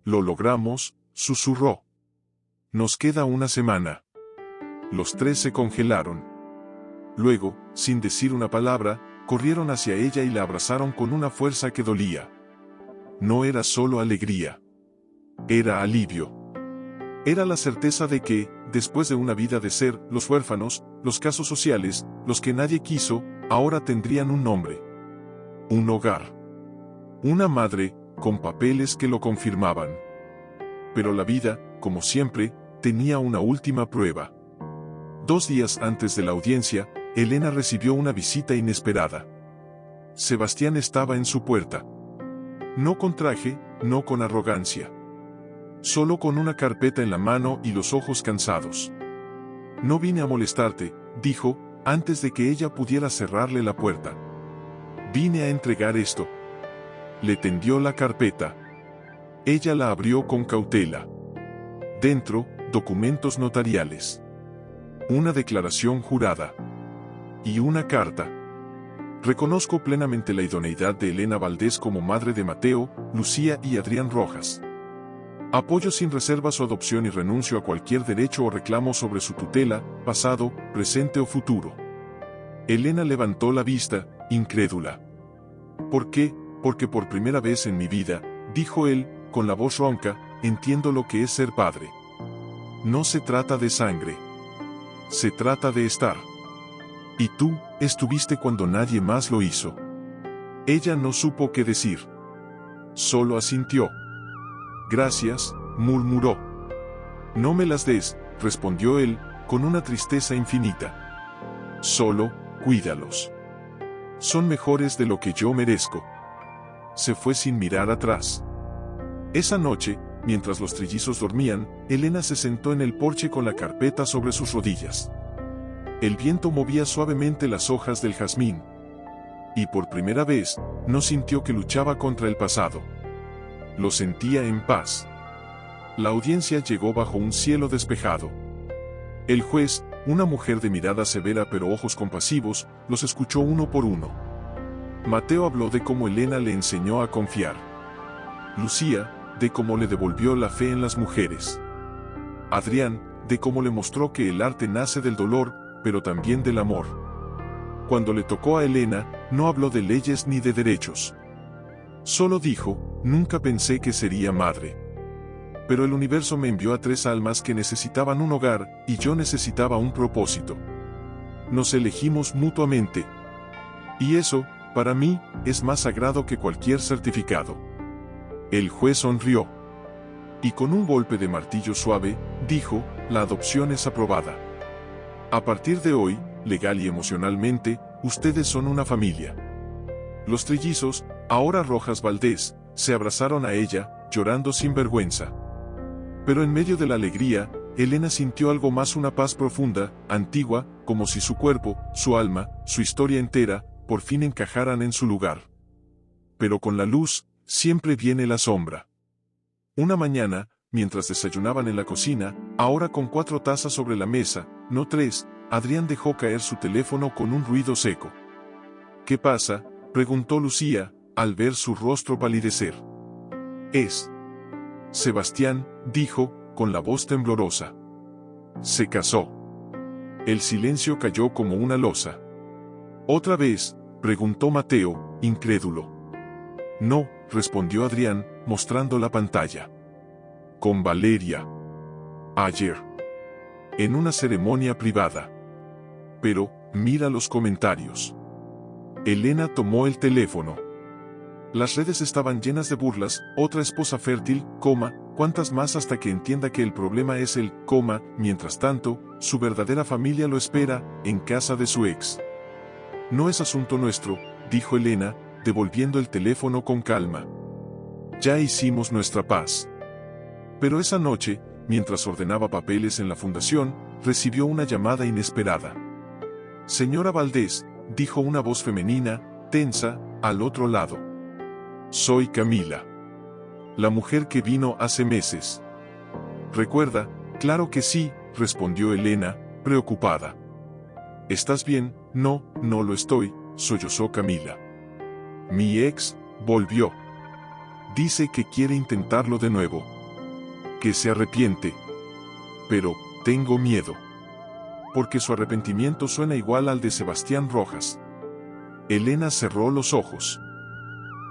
Lo logramos, susurró. Nos queda una semana. Los 3 se congelaron. Luego, sin decir una palabra, corrieron hacia ella y la abrazaron con una fuerza que dolía. No era solo alegría. Era alivio. Era la certeza de que, después de una vida de ser, los huérfanos, los casos sociales, los que nadie quiso, ahora tendrían un nombre. Un hogar. Una madre, con papeles que lo confirmaban. Pero la vida, como siempre, tenía una última prueba. 2 días antes de la audiencia, Elena recibió una visita inesperada. Sebastián estaba en su puerta. No con traje, no con arrogancia. Solo con una carpeta en la mano y los ojos cansados. «No vine a molestarte», dijo, antes de que ella pudiera cerrarle la puerta. «Vine a entregar esto». Le tendió la carpeta. Ella la abrió con cautela. Dentro, documentos notariales. Una declaración jurada. Y una carta. Reconozco plenamente la idoneidad de Elena Valdés como madre de Mateo, Lucía y Adrián Rojas. Apoyo sin reserva su adopción y renuncio a cualquier derecho o reclamo sobre su tutela, pasado, presente o futuro. Elena levantó la vista, incrédula. ¿Por qué? Porque por primera vez en mi vida, dijo él, con la voz ronca, entiendo lo que es ser padre. No se trata de sangre. Se trata de estar. Y tú, estuviste cuando nadie más lo hizo. Ella no supo qué decir. Solo asintió. Gracias, murmuró. No me las des, respondió él, con una tristeza infinita. Solo, cuídalos. Son mejores de lo que yo merezco. Se fue sin mirar atrás. Esa noche, mientras los trillizos dormían, Elena se sentó en el porche con la carpeta sobre sus rodillas. El viento movía suavemente las hojas del jazmín. Y por primera vez, no sintió que luchaba contra el pasado. Lo sentía en paz. La audiencia llegó bajo un cielo despejado. El juez, una mujer de mirada severa pero ojos compasivos, los escuchó uno por uno. Mateo habló de cómo Elena le enseñó a confiar. Lucía, de cómo le devolvió la fe en las mujeres. Adrián, de cómo le mostró que el arte nace del dolor, pero también del amor. Cuando le tocó a Elena, no habló de leyes ni de derechos. Solo dijo, nunca pensé que sería madre. Pero el universo me envió a 3 almas que necesitaban un hogar, y yo necesitaba un propósito. Nos elegimos mutuamente. Y eso, para mí, es más sagrado que cualquier certificado. El juez sonrió. Y con un golpe de martillo suave, dijo, la adopción es aprobada. A partir de hoy, legal y emocionalmente, ustedes son una familia. Los trillizos, ahora Rojas Valdés, se abrazaron a ella, llorando sin vergüenza. Pero en medio de la alegría, Elena sintió algo más, una paz profunda, antigua, como si su cuerpo, su alma, su historia entera, por fin encajaran en su lugar. Pero con la luz, siempre viene la sombra. Una mañana, mientras desayunaban en la cocina, ahora con 4 tazas sobre la mesa, no 3, Adrián dejó caer su teléfono con un ruido seco. ¿Qué pasa?, preguntó Lucía, al ver su rostro palidecer. Es Sebastián, dijo, con la voz temblorosa. Se casó. El silencio cayó como una losa. ¿Otra vez?, preguntó Mateo, incrédulo. No, respondió Adrián, mostrando la pantalla. Con Valeria. Ayer. En una ceremonia privada. Pero, mira los comentarios. Elena tomó el teléfono. Las redes estaban llenas de burlas, otra esposa fértil, cuántas más hasta que entienda que el problema es el, mientras tanto, su verdadera familia lo espera, en casa de su ex. No es asunto nuestro, dijo Elena, devolviendo el teléfono con calma. Ya hicimos nuestra paz. Pero esa noche, mientras ordenaba papeles en la fundación, recibió una llamada inesperada. Señora Valdés, dijo una voz femenina, tensa, al otro lado. Soy Camila. La mujer que vino hace meses. ¿Recuerda? Claro que sí, respondió Elena, preocupada. ¿Estás bien? No, no lo estoy, sollozó Camila. Mi ex, volvió. Dice que quiere intentarlo de nuevo. Que se arrepiente. Pero, tengo miedo. Porque su arrepentimiento suena igual al de Sebastián Rojas. Elena cerró los ojos.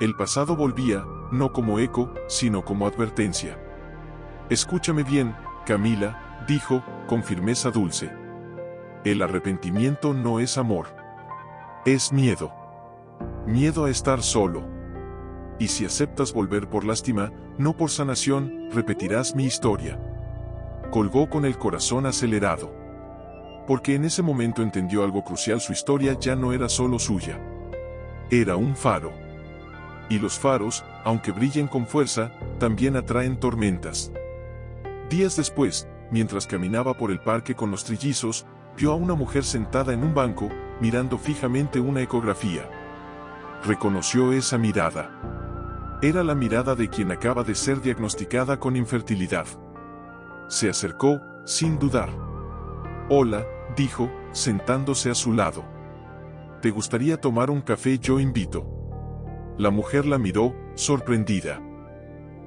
El pasado volvía, no como eco, sino como advertencia. Escúchame bien, Camila, dijo, con firmeza dulce. El arrepentimiento no es amor. Es miedo. Miedo a estar solo. y si aceptas volver por lástima, no por sanación, repetirás mi historia. Colgó con el corazón acelerado. Porque en ese momento entendió algo crucial: su historia ya no era solo suya. Era un faro. Y los faros, aunque brillen con fuerza, también atraen tormentas. Días después, mientras caminaba por el parque con los trillizos, vio a una mujer sentada en un banco, mirando fijamente una ecografía. Reconoció esa mirada. Era la mirada de quien acaba de ser diagnosticada con infertilidad. Se acercó, sin dudar. «Hola», dijo, sentándose a su lado. «¿Te gustaría tomar un café? Yo invito». La mujer la miró, sorprendida.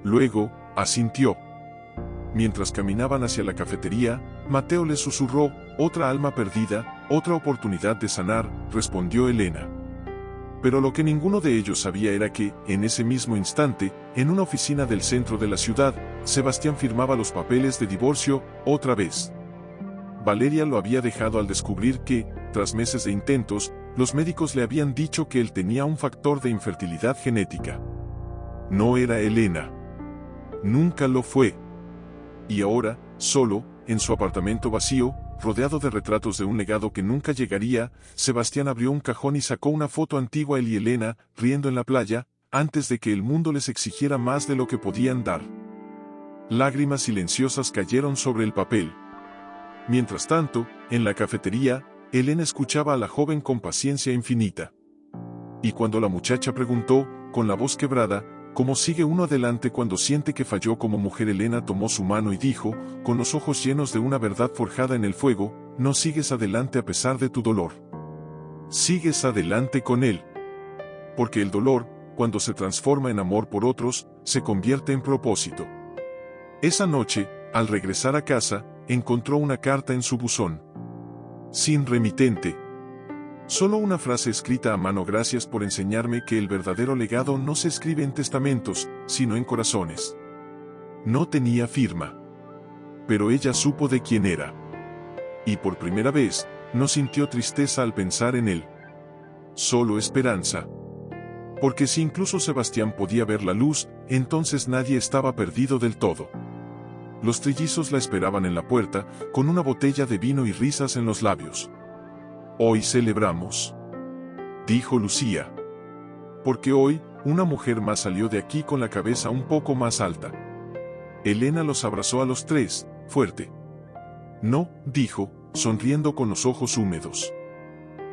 Luego, asintió. Mientras caminaban hacia la cafetería, Mateo le susurró: «Otra alma perdida, otra oportunidad de sanar», respondió Elena. Pero lo que ninguno de ellos sabía era que, en ese mismo instante, en una oficina del centro de la ciudad, Sebastián firmaba los papeles de divorcio, otra vez. Valeria lo había dejado al descubrir que, tras meses de intentos, los médicos le habían dicho que él tenía un factor de infertilidad genética. No era Elena. Nunca lo fue. Y ahora, solo, en su apartamento vacío, rodeado de retratos de un legado que nunca llegaría, Sebastián abrió un cajón y sacó una foto antigua: él y Elena, riendo en la playa, antes de que el mundo les exigiera más de lo que podían dar. Lágrimas silenciosas cayeron sobre el papel. Mientras tanto, en la cafetería, Elena escuchaba a la joven con paciencia infinita. Y cuando la muchacha preguntó, con la voz quebrada, ¿cómo sigue uno adelante cuando siente que falló como mujer?, Elena tomó su mano y dijo, con los ojos llenos de una verdad forjada en el fuego: no sigues adelante a pesar de tu dolor. Sigues adelante con él. Porque el dolor, cuando se transforma en amor por otros, se convierte en propósito. Esa noche, al regresar a casa, encontró una carta en su buzón. Sin remitente. Solo una frase escrita a mano: «Gracias por enseñarme que el verdadero legado no se escribe en testamentos, sino en corazones». No tenía firma. Pero ella supo de quién era. Y por primera vez, no sintió tristeza al pensar en él. Solo esperanza. Porque si incluso Sebastián podía ver la luz, entonces nadie estaba perdido del todo. Los trillizos la esperaban en la puerta, con una botella de vino y risas en los labios. «Hoy celebramos», dijo Lucía. «Porque hoy, una mujer más salió de aquí con la cabeza un poco más alta». Elena los abrazó a los tres, fuerte. «No», dijo, sonriendo con los ojos húmedos.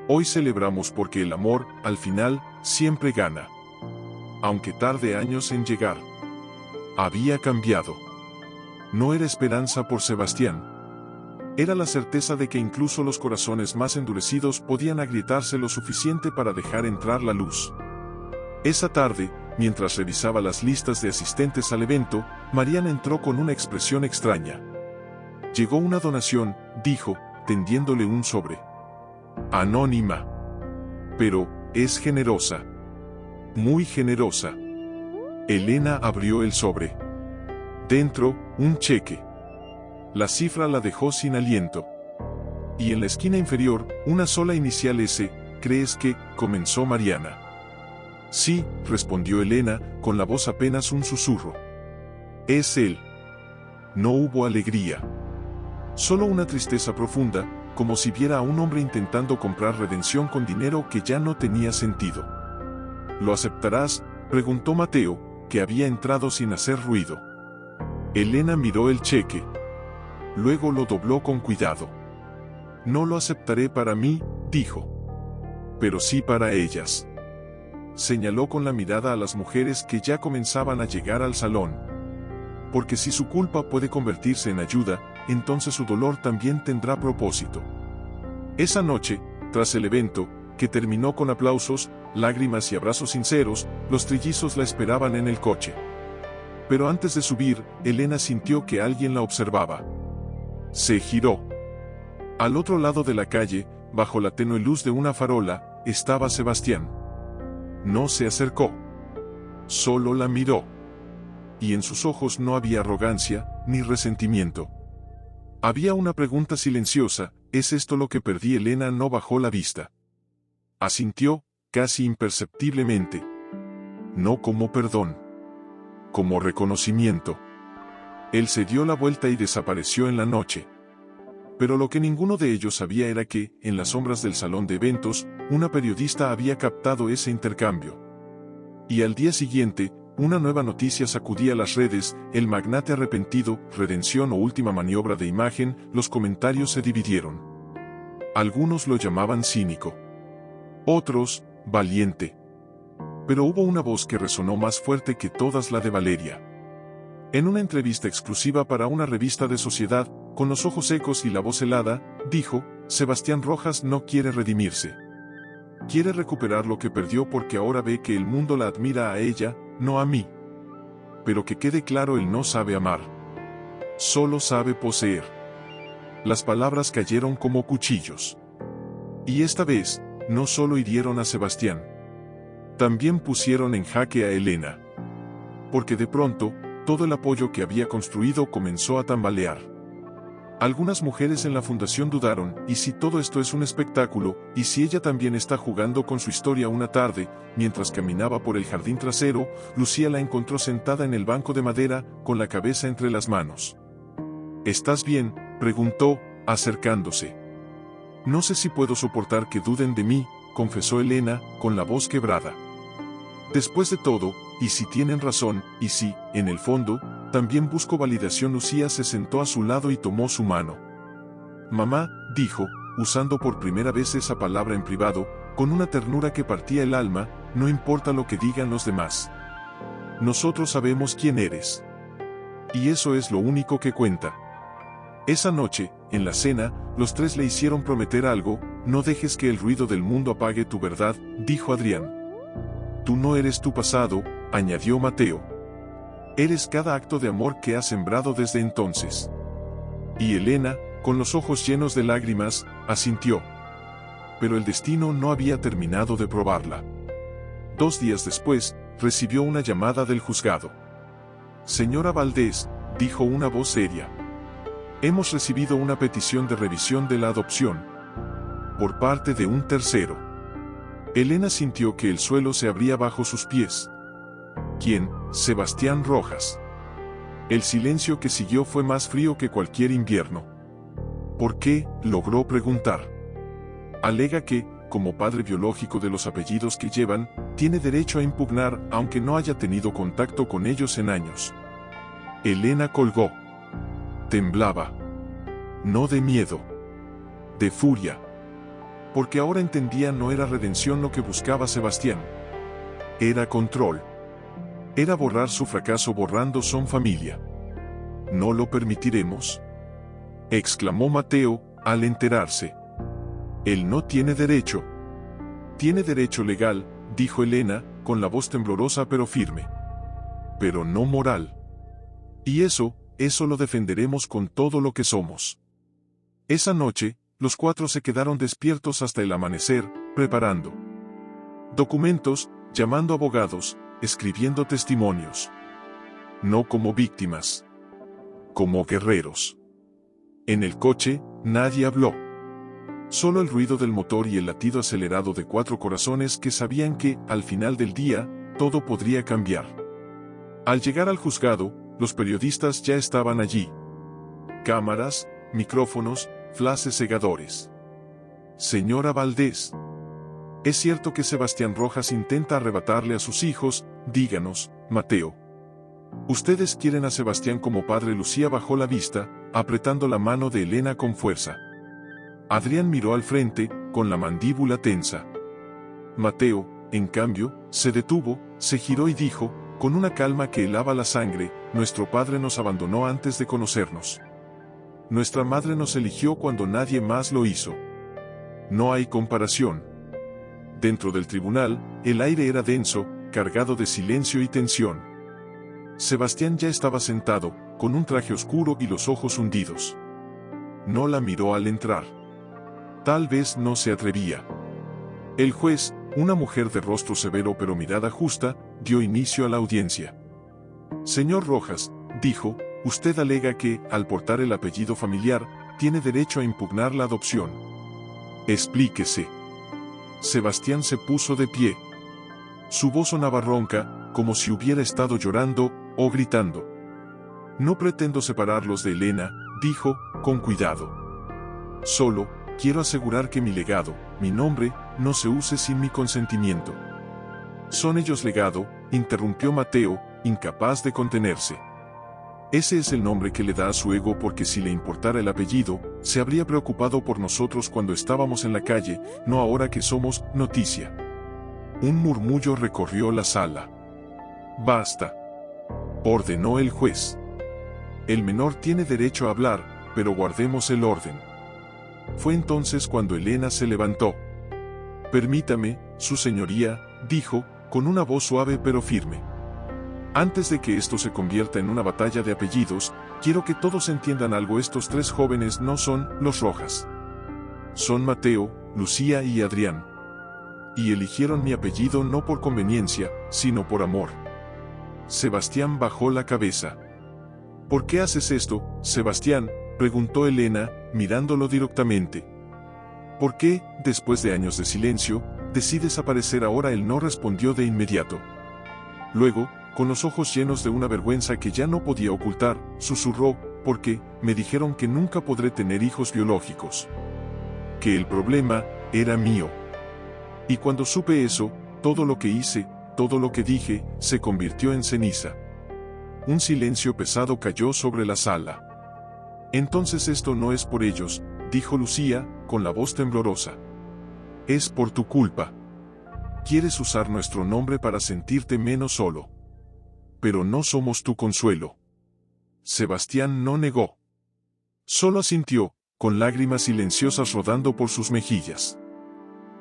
«Hoy celebramos porque el amor, al final, siempre gana. Aunque tarde años en llegar». Había cambiado. No era esperanza por Sebastián. Era la certeza de que incluso los corazones más endurecidos podían agrietarse lo suficiente para dejar entrar la luz. Esa tarde, mientras revisaba las listas de asistentes al evento, Mariana entró con una expresión extraña. «Llegó una donación», dijo, tendiéndole un sobre. «Anónima. Pero, es generosa. Muy generosa». Elena abrió el sobre. Dentro, un cheque. La cifra la dejó sin aliento. Y en la esquina inferior, una sola inicial S. «¿Crees que?», comenzó Mariana. «Sí», respondió Elena, con la voz apenas un susurro. «Es él». No hubo alegría. Solo una tristeza profunda, como si viera a un hombre intentando comprar redención con dinero que ya no tenía sentido. «¿Lo aceptarás?», preguntó Mateo, que había entrado sin hacer ruido. Elena miró el cheque. Luego lo dobló con cuidado. «No lo aceptaré para mí», dijo. «Pero sí para ellas». Señaló con la mirada a las mujeres que ya comenzaban a llegar al salón. Porque si su culpa puede convertirse en ayuda, entonces su dolor también tendrá propósito. Esa noche, tras el evento, que terminó con aplausos, lágrimas y abrazos sinceros, los trillizos la esperaban en el coche. Pero antes de subir, Elena sintió que alguien la observaba. Se giró. Al otro lado de la calle, bajo la tenue luz de una farola, estaba Sebastián. No se acercó. Solo la miró. Y en sus ojos no había arrogancia, ni resentimiento. Había una pregunta silenciosa: ¿es esto lo que perdí? Elena no bajó la vista. Asintió, casi imperceptiblemente. no como perdón, como reconocimiento. Él se dio la vuelta y desapareció en la noche. Pero lo que ninguno de ellos sabía era que, en las sombras del salón de eventos, una periodista había captado ese intercambio. Y al día siguiente, una nueva noticia sacudía las redes: el magnate arrepentido, redención o última maniobra de imagen. Los comentarios se dividieron. Algunos lo llamaban cínico. Otros, valiente. Pero hubo una voz que resonó más fuerte que todas, la de Valeria. En una entrevista exclusiva para una revista de sociedad, con los ojos secos y la voz helada, dijo: Sebastián Rojas no quiere redimirse. Quiere recuperar lo que perdió porque ahora ve que el mundo la admira a ella, no a mí. Pero que quede claro, él no sabe amar. Solo sabe poseer. Las palabras cayeron como cuchillos. Y esta vez, no solo hirieron a Sebastián. También pusieron en jaque a Elena. Porque de pronto, todo el apoyo que había construido comenzó a tambalear. Algunas mujeres en la fundación dudaron: ¿y si todo esto es un espectáculo? ¿Y si ella también está jugando con su historia? Una tarde, mientras caminaba por el jardín trasero, Lucía la encontró sentada en el banco de madera, con la cabeza entre las manos. ¿Estás bien?, preguntó, acercándose. No sé si puedo soportar que duden de mí, confesó Elena, con la voz quebrada. Después de todo, ¿y si tienen razón? ¿Y si, en el fondo, también busco validación? Lucía se sentó a su lado y tomó su mano. Mamá, dijo, usando por primera vez esa palabra en privado, con una ternura que partía el alma, no importa lo que digan los demás. Nosotros sabemos quién eres. Y eso es lo único que cuenta. Esa noche, en la cena, los tres le hicieron prometer algo: no dejes que el ruido del mundo apague tu verdad, dijo Adrián. Tú no eres tu pasado, añadió Mateo. Eres cada acto de amor que has sembrado desde entonces. Y Elena, con los ojos llenos de lágrimas, asintió. Pero el destino no había terminado de probarla. 2 días después, recibió una llamada del juzgado. Señora Valdés, dijo una voz seria. Hemos recibido una petición de revisión de la adopción. Por parte de un tercero. Elena sintió que el suelo se abría bajo sus pies. ¿Quién? Sebastián Rojas. El silencio que siguió fue más frío que cualquier invierno. ¿Por qué?, logró preguntar. Alega que, como padre biológico de los apellidos que llevan, tiene derecho a impugnar, aunque no haya tenido contacto con ellos en años. Elena colgó. Temblaba. No de miedo. De furia. Porque ahora entendía: no era redención lo que buscaba Sebastián. Era control. Era borrar su fracaso borrando su familia. ¿No lo permitiremos?, exclamó Mateo, al enterarse. Él no tiene derecho. Tiene derecho legal, dijo Elena, con la voz temblorosa pero firme. Pero no moral. Y eso lo defenderemos con todo lo que somos. Esa noche, los 4 se quedaron despiertos hasta el amanecer, preparando documentos, llamando abogados, escribiendo testimonios. No como víctimas. Como guerreros. En el coche, nadie habló. Solo el ruido del motor y el latido acelerado de 4 corazones que sabían que, al final del día, todo podría cambiar. Al llegar al juzgado, los periodistas ya estaban allí. Cámaras, micrófonos, flashes cegadores. Señora Valdés. Es cierto que Sebastián Rojas intenta arrebatarle a sus hijos. Díganos, Mateo. Ustedes quieren a Sebastián como padre. Lucía bajó la vista, apretando la mano de Elena con fuerza. Adrián miró al frente, con la mandíbula tensa. Mateo, en cambio, se detuvo, se giró y dijo, con una calma que helaba la sangre: nuestro padre nos abandonó antes de conocernos. Nuestra madre nos eligió cuando nadie más lo hizo. No hay comparación. Dentro del tribunal, el aire era denso, cargado de silencio y tensión. Sebastián ya estaba sentado, con un traje oscuro y los ojos hundidos. No la miró al entrar. Tal vez no se atrevía. El juez, una mujer de rostro severo pero mirada justa, dio inicio a la audiencia. Señor Rojas, dijo, usted alega que, al portar el apellido familiar, tiene derecho a impugnar la adopción. Explíquese. Sebastián se puso de pie. Su voz sonaba ronca, como si hubiera estado llorando o gritando. No pretendo separarlos de Elena, dijo, con cuidado. Solo, quiero asegurar que mi legado, mi nombre, no se use sin mi consentimiento. Son ellos legado, interrumpió Mateo, incapaz de contenerse. Ese es el nombre que le da a su ego porque si le importara el apellido, se habría preocupado por nosotros cuando estábamos en la calle, no ahora que somos noticia. Un murmullo recorrió la sala. Basta, ordenó el juez. El menor tiene derecho a hablar, pero guardemos el orden. Fue entonces cuando Elena se levantó. Permítame, su señoría, dijo, con una voz suave pero firme. Antes de que esto se convierta en una batalla de apellidos, quiero que todos entiendan algo. Estos tres jóvenes no son los Rojas. Son Mateo, Lucía y Adrián. Y eligieron mi apellido no por conveniencia, sino por amor. Sebastián bajó la cabeza. ¿Por qué haces esto, Sebastián?, preguntó Elena, mirándolo directamente. ¿Por qué, después de años de silencio, decides aparecer ahora? Él no respondió de inmediato. Luego, con los ojos llenos de una vergüenza que ya no podía ocultar, susurró, porque me dijeron que nunca podré tener hijos biológicos. Que el problema era mío. Y cuando supe eso, todo lo que hice, todo lo que dije, se convirtió en ceniza. Un silencio pesado cayó sobre la sala. Entonces esto no es por ellos, dijo Lucía, con la voz temblorosa. Es por tu culpa. Quieres usar nuestro nombre para sentirte menos solo. Pero no somos tu consuelo. Sebastián no negó. Solo asintió, con lágrimas silenciosas rodando por sus mejillas.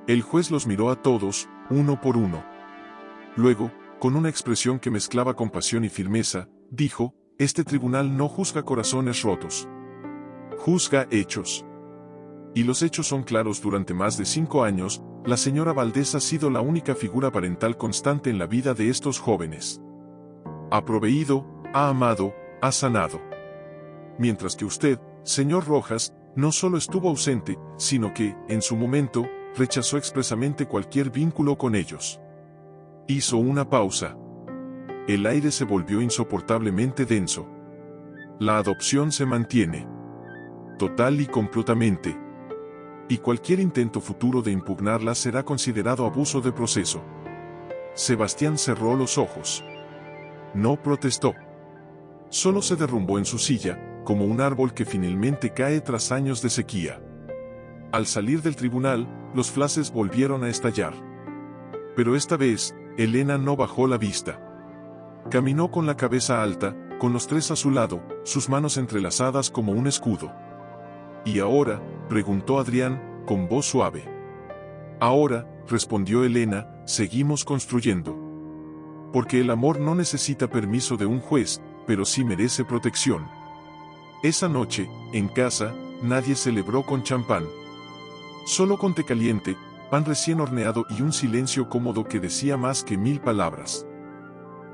El juez los miró a todos, uno por uno. Luego, con una expresión que mezclaba compasión y firmeza, dijo, este tribunal no juzga corazones rotos. Juzga hechos. Y los hechos son claros. Durante más de 5 años, la señora Valdés ha sido la única figura parental constante en la vida de estos jóvenes. Ha proveído, ha amado, ha sanado. Mientras que usted, señor Rojas, no solo estuvo ausente, sino que, en su momento, rechazó expresamente cualquier vínculo con ellos. Hizo una pausa. El aire se volvió insoportablemente denso. La adopción se mantiene. Total y completamente. Y cualquier intento futuro de impugnarla será considerado abuso de proceso. Sebastián cerró los ojos. No protestó. Solo se derrumbó en su silla, como un árbol que finalmente cae tras años de sequía. Al salir del tribunal, los flashes volvieron a estallar. Pero esta vez, Elena no bajó la vista. Caminó con la cabeza alta, con los tres a su lado, sus manos entrelazadas como un escudo. ¿Y ahora?, preguntó Adrián, con voz suave. Ahora, respondió Elena, seguimos construyendo. Porque el amor no necesita permiso de un juez, pero sí merece protección. Esa noche, en casa, nadie celebró con champán. Solo con té caliente, pan recién horneado y un silencio cómodo que decía más que 1000 palabras.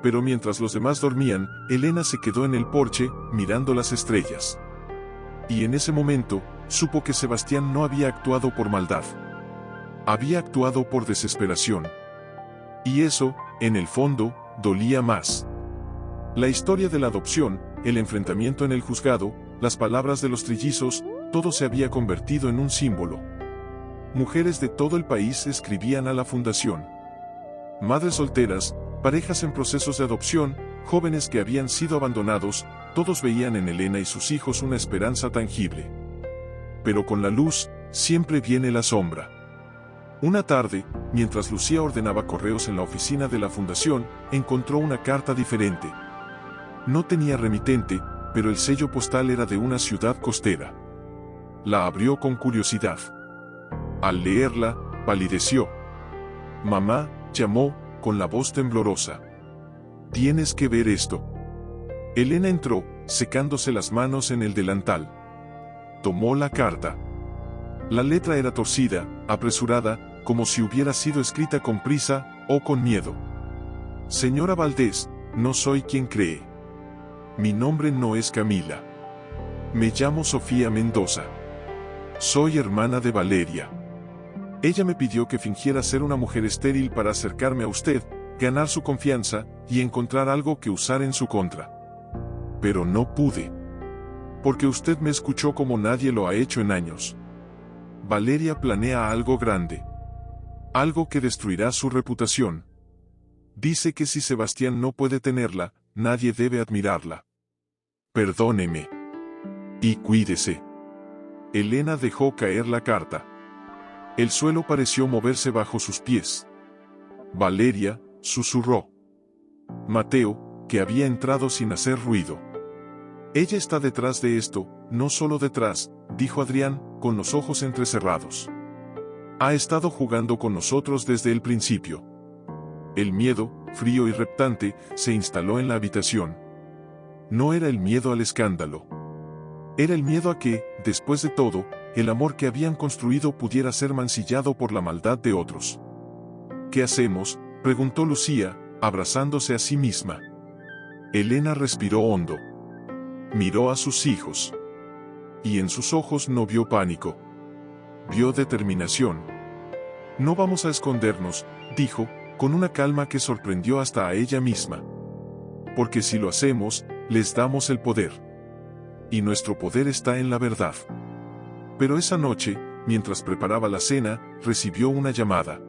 Pero mientras los demás dormían, Elena se quedó en el porche, mirando las estrellas. Y en ese momento, supo que Sebastián no había actuado por maldad. Había actuado por desesperación. Y eso, en el fondo, dolía más. La historia de la adopción, el enfrentamiento en el juzgado, las palabras de los trillizos, todo se había convertido en un símbolo. Mujeres de todo el país escribían a la fundación. Madres solteras, parejas en procesos de adopción, jóvenes que habían sido abandonados, todos veían en Elena y sus hijos una esperanza tangible. Pero con la luz, siempre viene la sombra. Una tarde, mientras Lucía ordenaba correos en la oficina de la fundación, encontró una carta diferente. No tenía remitente, pero el sello postal era de una ciudad costera. La abrió con curiosidad. Al leerla, palideció. Mamá, llamó, con la voz temblorosa. Tienes que ver esto. Elena entró, secándose las manos en el delantal. Tomó la carta. La letra era torcida, apresurada, como si hubiera sido escrita con prisa, o con miedo. Señora Valdés, no soy quien cree. Mi nombre no es Camila. Me llamo Sofía Mendoza. Soy hermana de Valeria. Ella me pidió que fingiera ser una mujer estéril para acercarme a usted, ganar su confianza, y encontrar algo que usar en su contra. Pero no pude. Porque usted me escuchó como nadie lo ha hecho en años. Valeria planea algo grande. Algo que destruirá su reputación. Dice que si Sebastián no puede tenerla, nadie debe admirarla. Perdóneme. Y cuídese. Elena dejó caer la carta. El suelo pareció moverse bajo sus pies. Valeria, susurró. Mateo, que había entrado sin hacer ruido. Ella está detrás de esto, no solo detrás, dijo Adrián, con los ojos entrecerrados. Ha estado jugando con nosotros desde el principio. El miedo, frío y reptante, se instaló en la habitación. No era el miedo al escándalo. Era el miedo a que, después de todo, el amor que habían construido pudiera ser mancillado por la maldad de otros. ¿Qué hacemos?, preguntó Lucía, abrazándose a sí misma. Elena respiró hondo. Miró a sus hijos. Y en sus ojos no vio pánico. Vio determinación. No vamos a escondernos, dijo, con una calma que sorprendió hasta a ella misma. Porque si lo hacemos, les damos el poder. Y nuestro poder está en la verdad. Pero esa noche, mientras preparaba la cena, recibió una llamada.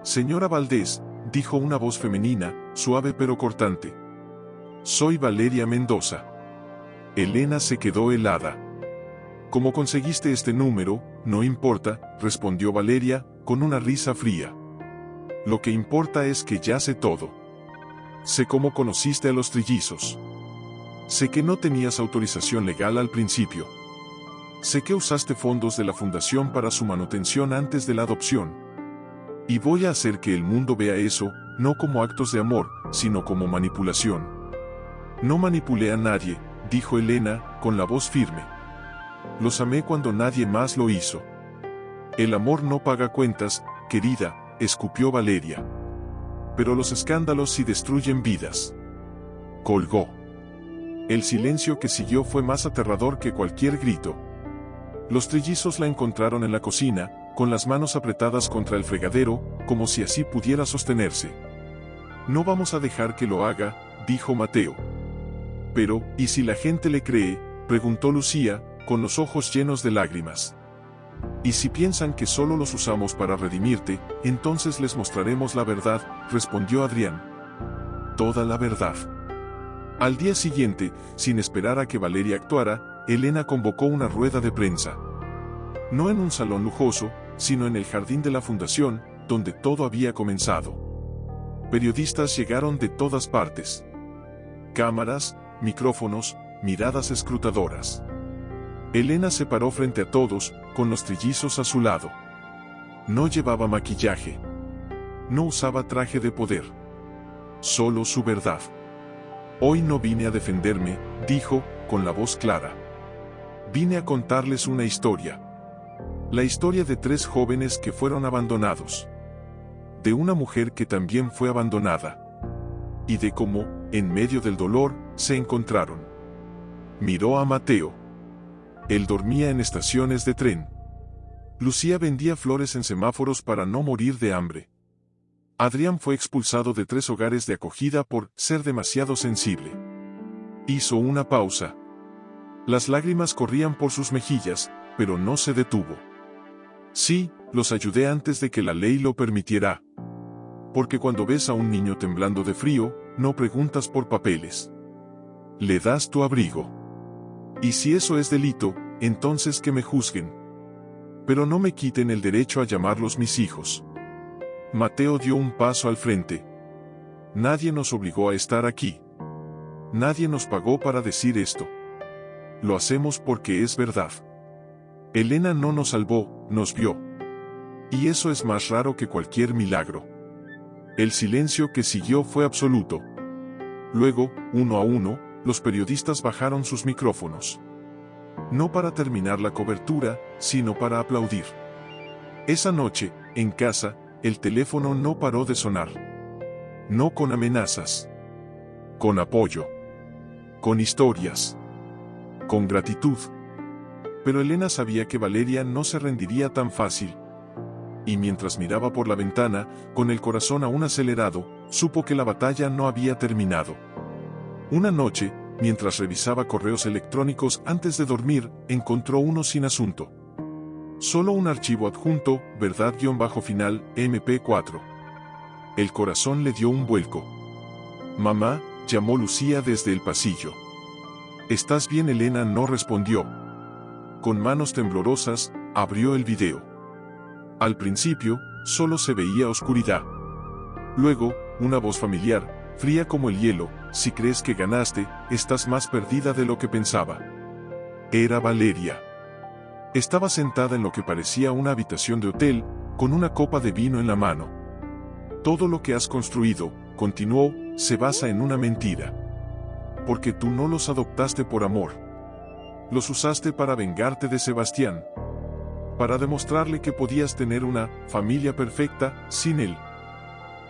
Señora Valdés, dijo una voz femenina, suave pero cortante. Soy Valeria Mendoza. Elena se quedó helada. ¿Cómo conseguiste este número? No importa, respondió Valeria, con una risa fría. Lo que importa es que ya sé todo. Sé cómo conociste a los trillizos. Sé que no tenías autorización legal al principio. Sé que usaste fondos de la fundación para su manutención antes de la adopción. Y voy a hacer que el mundo vea eso, no como actos de amor, sino como manipulación. No manipulé a nadie, dijo Elena, con la voz firme. Los amé cuando nadie más lo hizo. El amor no paga cuentas, querida, escupió Valeria. Pero los escándalos sí destruyen vidas. Colgó. El silencio que siguió fue más aterrador que cualquier grito. Los trillizos la encontraron en la cocina, con las manos apretadas contra el fregadero, como si así pudiera sostenerse. No vamos a dejar que lo haga, dijo Mateo. Pero, ¿y si la gente le cree?, preguntó Lucía, con los ojos llenos de lágrimas. Y si piensan que solo los usamos para redimirte, entonces les mostraremos la verdad, respondió Adrián. Toda la verdad. Al día siguiente, sin esperar a que Valeria actuara, Elena convocó una rueda de prensa. No en un salón lujoso, sino en el jardín de la fundación, donde todo había comenzado. Periodistas llegaron de todas partes. Cámaras, micrófonos, miradas escrutadoras. Elena se paró frente a todos, con los trillizos a su lado. No llevaba maquillaje. No usaba traje de poder. Solo su verdad. Hoy no vine a defenderme, dijo, con la voz clara. Vine a contarles una historia. La historia de 3 jóvenes que fueron abandonados. De una mujer que también fue abandonada. Y de cómo, en medio del dolor, se encontraron. Miró a Mateo. Él dormía en estaciones de tren. Lucía vendía flores en semáforos para no morir de hambre. Adrián fue expulsado de 3 hogares de acogida por ser demasiado sensible. Hizo una pausa. Las lágrimas corrían por sus mejillas, pero no se detuvo. Sí, los ayudé antes de que la ley lo permitiera. Porque cuando ves a un niño temblando de frío, no preguntas por papeles. Le das tu abrigo. Y si eso es delito, entonces que me juzguen. Pero no me quiten el derecho a llamarlos mis hijos. Mateo dio un paso al frente. Nadie nos obligó a estar aquí. Nadie nos pagó para decir esto. Lo hacemos porque es verdad. Elena no nos salvó, nos vio. Y eso es más raro que cualquier milagro. El silencio que siguió fue absoluto. Luego, uno a uno, los periodistas bajaron sus micrófonos. No para terminar la cobertura, sino para aplaudir. Esa noche, en casa, el teléfono no paró de sonar. No con amenazas. Con apoyo. Con historias. Con gratitud. Pero Elena sabía que Valeria no se rendiría tan fácil. y mientras miraba por la ventana, con el corazón aún acelerado, supo que la batalla no había terminado. Una noche, mientras revisaba correos electrónicos antes de dormir, encontró uno sin asunto. Solo un archivo adjunto, verdad-final, MP4. El corazón le dio un vuelco. «Mamá», llamó Lucía desde el pasillo. «¿Estás bien?». Elena no respondió. Con manos temblorosas, abrió el video. Al principio, solo se veía oscuridad. Luego, una voz familiar, fría como el hielo: «Si crees que ganaste, estás más perdida de lo que pensaba». Era Valeria. Estaba sentada en lo que parecía una habitación de hotel, con una copa de vino en la mano. «Todo lo que has construido», continuó, «se basa en una mentira. Porque tú no los adoptaste por amor. Los usaste para vengarte de Sebastián. Para demostrarle que podías tener una familia perfecta sin él».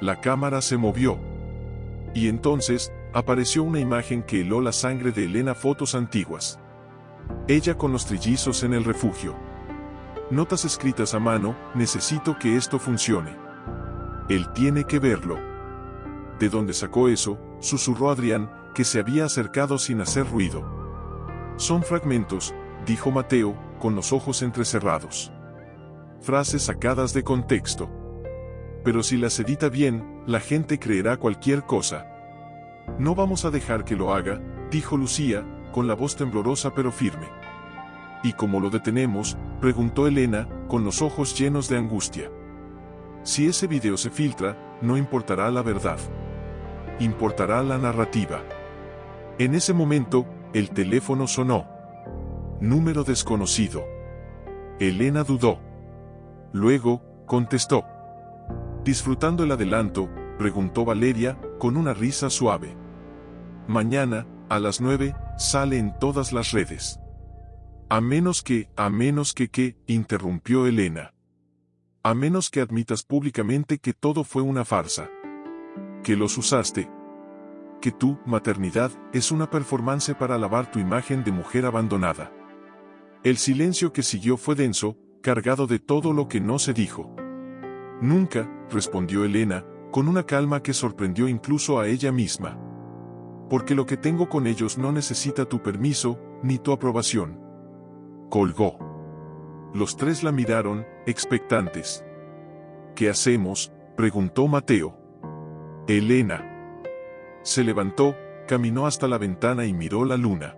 La cámara se movió. Y entonces, apareció una imagen que heló la sangre de Elena. Fotos antiguas. Ella con los trillizos en el refugio. Notas escritas a mano: «Necesito que esto funcione. Él tiene que verlo». «¿De dónde sacó eso?», susurró Adrián, que se había acercado sin hacer ruido. «Son fragmentos», dijo Mateo, con los ojos entrecerrados. «Frases sacadas de contexto. Pero si las edita bien, la gente creerá cualquier cosa». «No vamos a dejar que lo haga», dijo Lucía, con la voz temblorosa pero firme. «¿Y cómo lo detenemos?», preguntó Elena, con los ojos llenos de angustia. «Si ese video se filtra, no importará la verdad. Importará la narrativa». En ese momento, el teléfono sonó. Número desconocido. Elena dudó. Luego, contestó. «¿Disfrutando el adelanto?», preguntó Valeria, con una risa suave. «Mañana, a las 9, sale en todas las redes». A menos que, interrumpió Elena. «A menos que admitas públicamente que todo fue una farsa. Que los usaste. Que tu maternidad es una performance para lavar tu imagen de mujer abandonada». El silencio que siguió fue denso, cargado de todo lo que no se dijo. «Nunca», respondió Elena, con una calma que sorprendió incluso a ella misma. «Porque lo que tengo con ellos no necesita tu permiso, ni tu aprobación». Colgó. Los tres la miraron, expectantes. «¿Qué hacemos?», preguntó Mateo. Elena se levantó, caminó hasta la ventana y miró la luna.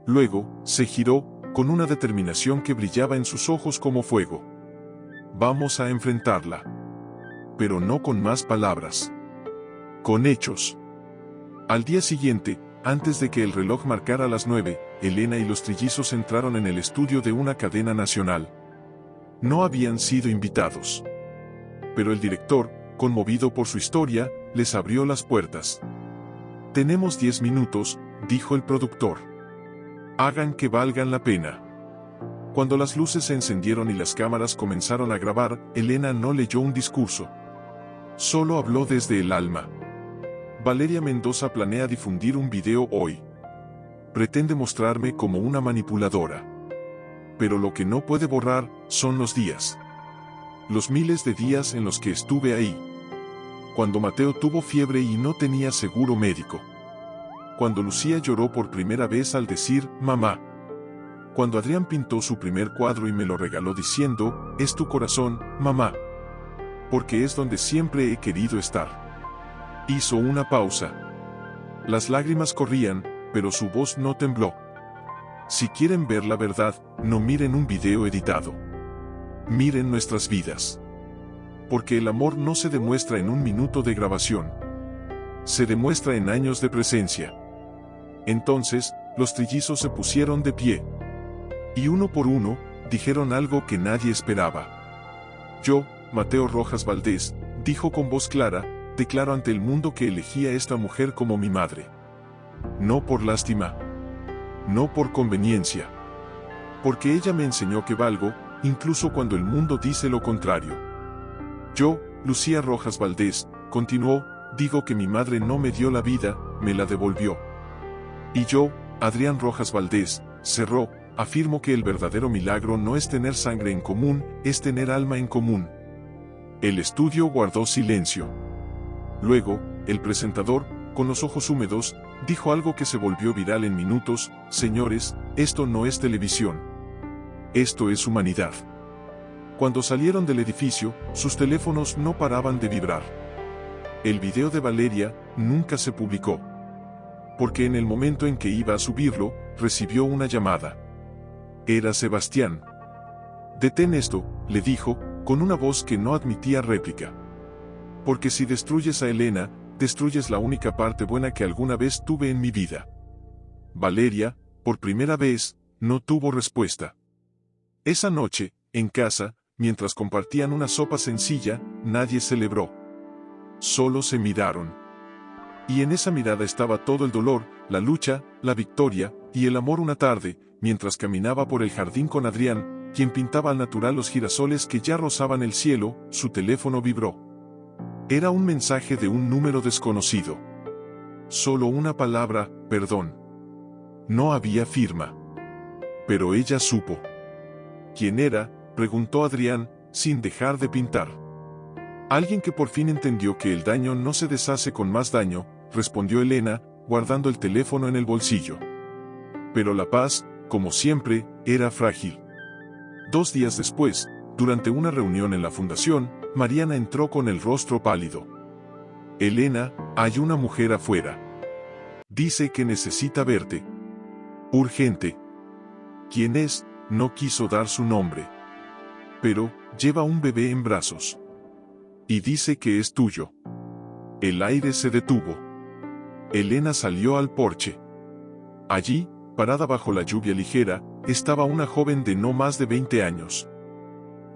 Luego, se giró, con una determinación que brillaba en sus ojos como fuego. «Vamos a enfrentarla. Pero no con más palabras. Con hechos». Al día siguiente, antes de que el reloj marcara las 9, Elena y los trillizos entraron en el estudio de una cadena nacional. No habían sido invitados. Pero el director, conmovido por su historia, les abrió las puertas. «Tenemos 10 minutos», dijo el productor. «Hagan que valgan la pena». Cuando las luces se encendieron y las cámaras comenzaron a grabar, Elena no leyó un discurso. Solo habló desde el alma. «Valeria Mendoza planea difundir un video hoy. Pretende mostrarme como una manipuladora. Pero lo que no puede borrar son los días. Los miles de días en los que estuve ahí. Cuando Mateo tuvo fiebre y no tenía seguro médico. Cuando Lucía lloró por primera vez al decir mamá. Cuando Adrián pintó su primer cuadro y me lo regaló diciendo: «Es tu corazón, mamá. Porque es donde siempre he querido estar». Hizo una pausa. Las lágrimas corrían, pero su voz no tembló. «Si quieren ver la verdad, no miren un video editado. Miren nuestras vidas. Porque el amor no se demuestra en un minuto de grabación. Se demuestra en años de presencia». Entonces, los trillizos se pusieron de pie. Y uno por uno, dijeron algo que nadie esperaba. «Yo, Mateo Rojas Valdés», dijo con voz clara, «declaro ante el mundo que elegí a esta mujer como mi madre. No por lástima. No por conveniencia. Porque ella me enseñó que valgo, incluso cuando el mundo dice lo contrario. Yo, Lucía Rojas Valdés», continuó, «digo que mi madre no me dio la vida, me la devolvió. Y yo, Adrián Rojas Valdés», cerró, «afirmo que el verdadero milagro no es tener sangre en común, es tener alma en común». El estudio guardó silencio. Luego, el presentador, con los ojos húmedos, dijo algo que se volvió viral en minutos: señores, esto no es televisión. Esto es humanidad. Cuando salieron del edificio, sus teléfonos no paraban de vibrar. El video de Valeria nunca se publicó, porque en el momento en que iba a subirlo, recibió una llamada. Era Sebastián. «Detén esto», le dijo, con una voz que no admitía réplica. «Porque si destruyes a Elena, destruyes la única parte buena que alguna vez tuve en mi vida». Valeria, por primera vez, no tuvo respuesta. Esa noche, en casa, mientras compartían una sopa sencilla, nadie celebró. Solo se miraron. Y en esa mirada estaba todo el dolor, la lucha, la victoria, y el amor. Una tarde, mientras caminaba por el jardín con Adrián, quien pintaba al natural los girasoles que ya rozaban el cielo, su teléfono vibró. Era un mensaje de un número desconocido. Solo una palabra: perdón. No había firma. Pero ella supo. ¿Quién era?, preguntó Adrián, sin dejar de pintar. Alguien que por fin entendió que el daño no se deshace con más daño, respondió Elena, guardando el teléfono en el bolsillo. Pero la paz, como siempre, era frágil. 2 días después, durante una reunión en la fundación, Mariana entró con el rostro pálido. «Elena, hay una mujer afuera. Dice que necesita verte. Urgente». «¿Quién es?», no quiso dar su nombre. «Pero, lleva un bebé en brazos. Y dice que es tuyo». El aire se detuvo. Elena salió al porche. Allí, parada bajo la lluvia ligera, estaba una joven de no más de 20 años.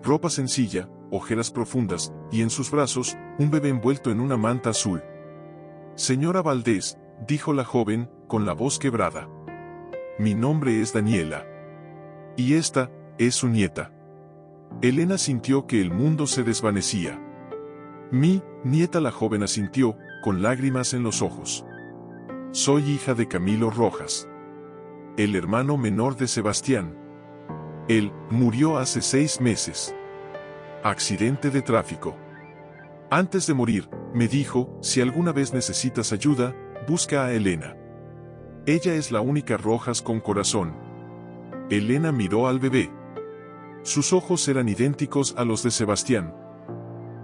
Ropa sencilla, ojeras profundas, y en sus brazos, un bebé envuelto en una manta azul. «Señora Valdés», dijo la joven, con la voz quebrada. «Mi nombre es Daniela. Y esta, es su nieta». Elena sintió que el mundo se desvanecía. «Mi nieta», la joven asintió, con lágrimas en los ojos. «Soy hija de Camilo Rojas, el hermano menor de Sebastián. Él murió hace 6 meses. Accidente de tráfico. Antes de morir, me dijo, si alguna vez necesitas ayuda, busca a Elena. Ella es la única Rojas con corazón». Elena miró al bebé. Sus ojos eran idénticos a los de Sebastián.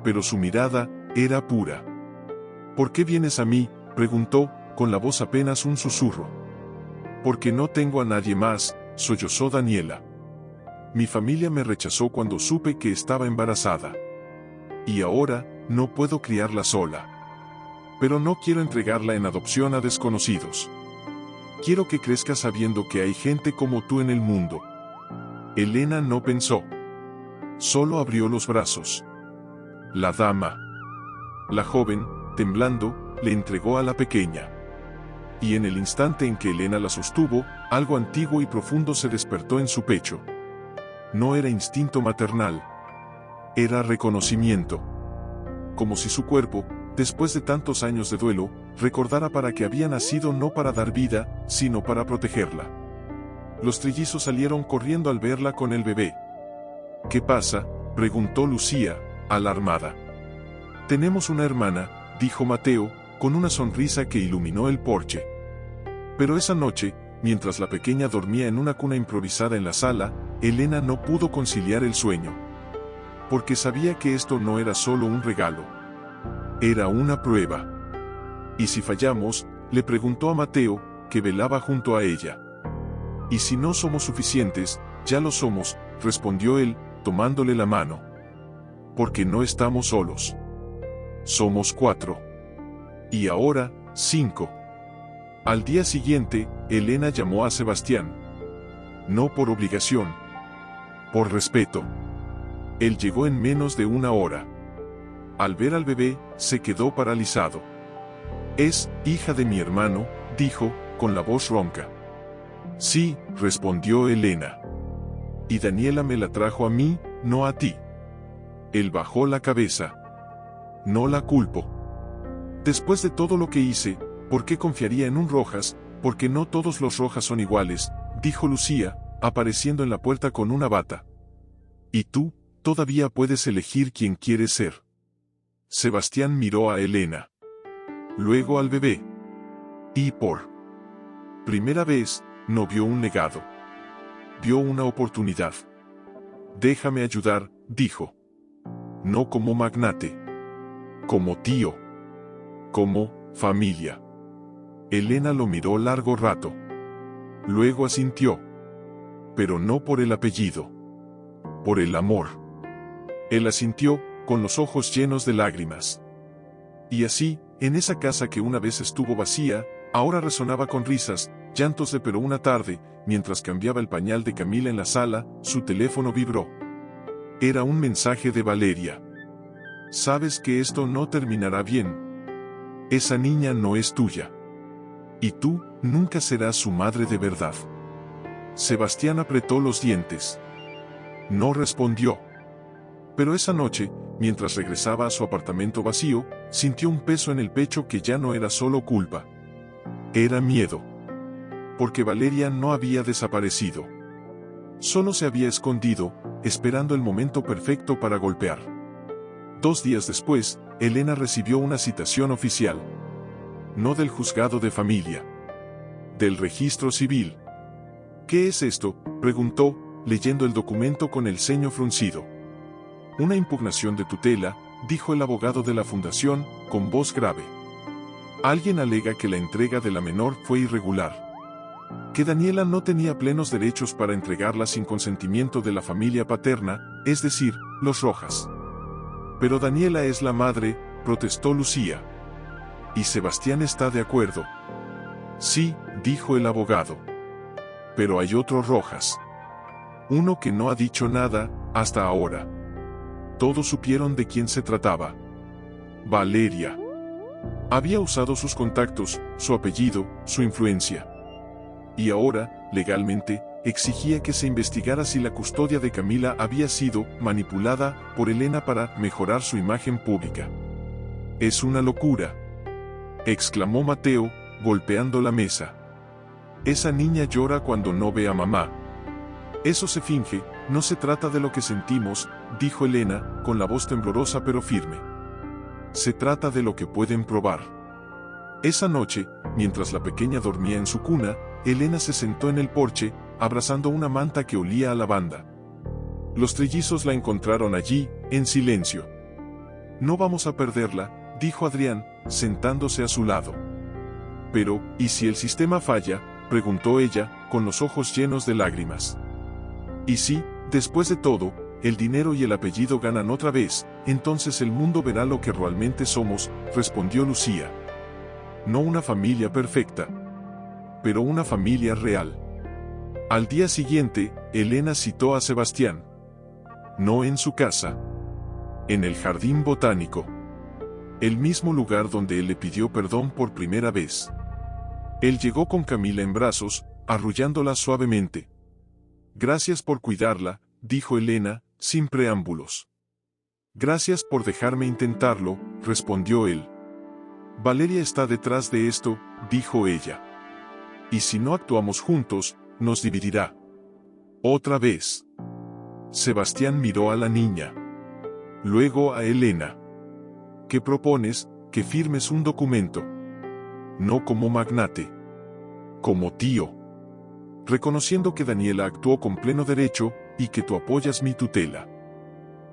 Pero su mirada era pura. «¿Por qué vienes a mí?», preguntó, con la voz apenas un susurro. «Porque no tengo a nadie más», sollozó Daniela. «Mi familia me rechazó cuando supe que estaba embarazada. Y ahora, no puedo criarla sola. Pero no quiero entregarla en adopción a desconocidos. Quiero que crezca sabiendo que hay gente como tú en el mundo». Elena no pensó. Solo abrió los brazos. «La dama». La joven, temblando, le entregó a la pequeña. Y en el instante en que Elena la sostuvo, algo antiguo y profundo se despertó en su pecho. No era instinto maternal. Era reconocimiento. Como si su cuerpo, después de tantos años de duelo, recordara para qué había nacido, no para dar vida, sino para protegerla. Los trillizos salieron corriendo al verla con el bebé. «¿Qué pasa?», preguntó Lucía, alarmada. «Tenemos una hermana», dijo Mateo, con una sonrisa que iluminó el porche. Pero esa noche, mientras la pequeña dormía en una cuna improvisada en la sala, Elena no pudo conciliar el sueño. Porque sabía que esto no era solo un regalo. Era una prueba. «¿Y si fallamos?», le preguntó a Mateo, que velaba junto a ella. «¿Y si no somos suficientes?», «Ya lo somos», respondió él, tomándole la mano. «Porque no estamos solos. Somos 4. Y ahora, 5. Al día siguiente, Elena llamó a Sebastián. No por obligación. Por respeto. Él llegó en menos de 1 hora. Al ver al bebé, se quedó paralizado. «Es hija de mi hermano», dijo, con la voz ronca. «Sí», respondió Elena. «Y Daniela me la trajo a mí, no a ti». Él bajó la cabeza. «No la culpo. Después de todo lo que hice, ¿por qué confiaría en un Rojas? Porque no todos los Rojas son iguales», dijo Lucía, apareciendo en la puerta con una bata. «Y tú, todavía puedes elegir quién quieres ser». Sebastián miró a Elena. Luego al bebé. Y por primera vez, no vio un legado. Vio una oportunidad. Déjame ayudar, dijo. No como magnate. Como tío. Como familia. Elena lo miró largo rato. Luego asintió. Pero no por el apellido. Por el amor. Él asintió, con los ojos llenos de lágrimas. Y así, en esa casa que una vez estuvo vacía, ahora resonaba con risas, llantos de pero una tarde, mientras cambiaba el pañal de Camila en la sala, su teléfono vibró. Era un mensaje de Valeria. Sabes que esto no terminará bien. Esa niña no es tuya. Y tú, nunca serás su madre de verdad. Sebastián apretó los dientes. No respondió. Pero esa noche, mientras regresaba a su apartamento vacío, sintió un peso en el pecho que ya no era solo culpa. Era miedo. Porque Valeria no había desaparecido. Solo se había escondido, esperando el momento perfecto para golpear. 2 días después, Elena recibió una citación oficial. No del juzgado de familia. Del registro civil. ¿Qué es esto?, preguntó, leyendo el documento con el ceño fruncido. Una impugnación de tutela, dijo el abogado de la fundación, con voz grave. Alguien alega que la entrega de la menor fue irregular. Que Daniela no tenía plenos derechos para entregarla sin consentimiento de la familia paterna, es decir, los Rojas. Pero Daniela es la madre, protestó Lucía. Y Sebastián está de acuerdo. Sí, dijo el abogado. Pero hay otro Rojas. Uno que no ha dicho nada, hasta ahora. Todos supieron de quién se trataba. Valeria. Había usado sus contactos, su apellido, su influencia. Y ahora, legalmente, exigía que se investigara si la custodia de Camila había sido manipulada por Elena para mejorar su imagen pública. Es una locura, exclamó Mateo, golpeando la mesa. Esa niña llora cuando no ve a mamá. Eso se finge, no se trata de lo que sentimos, dijo Elena, con la voz temblorosa pero firme. Se trata de lo que pueden probar. Esa noche, mientras la pequeña dormía en su cuna, Elena se sentó en el porche, abrazando una manta que olía a lavanda. Los trillizos la encontraron allí, en silencio. No vamos a perderla, dijo Adrián, sentándose a su lado. Pero, ¿y si el sistema falla?, preguntó ella, con los ojos llenos de lágrimas. Y si, después de todo, el dinero y el apellido ganan otra vez, entonces el mundo verá lo que realmente somos, respondió Lucía. No una familia perfecta, pero una familia real. Al día siguiente, Elena citó a Sebastián. No en su casa. En el jardín botánico. El mismo lugar donde él le pidió perdón por primera vez. Él llegó con Camila en brazos, arrullándola suavemente. Gracias por cuidarla, dijo Elena, sin preámbulos. Gracias por dejarme intentarlo, respondió él. Valeria está detrás de esto, dijo ella. Y si no actuamos juntos, nos dividirá. Otra vez. Sebastián miró a la niña. Luego a Elena. ¿Qué propones? Que firmes un documento. No como magnate. Como tío. Reconociendo que Daniela actuó con pleno derecho, y que tú apoyas mi tutela.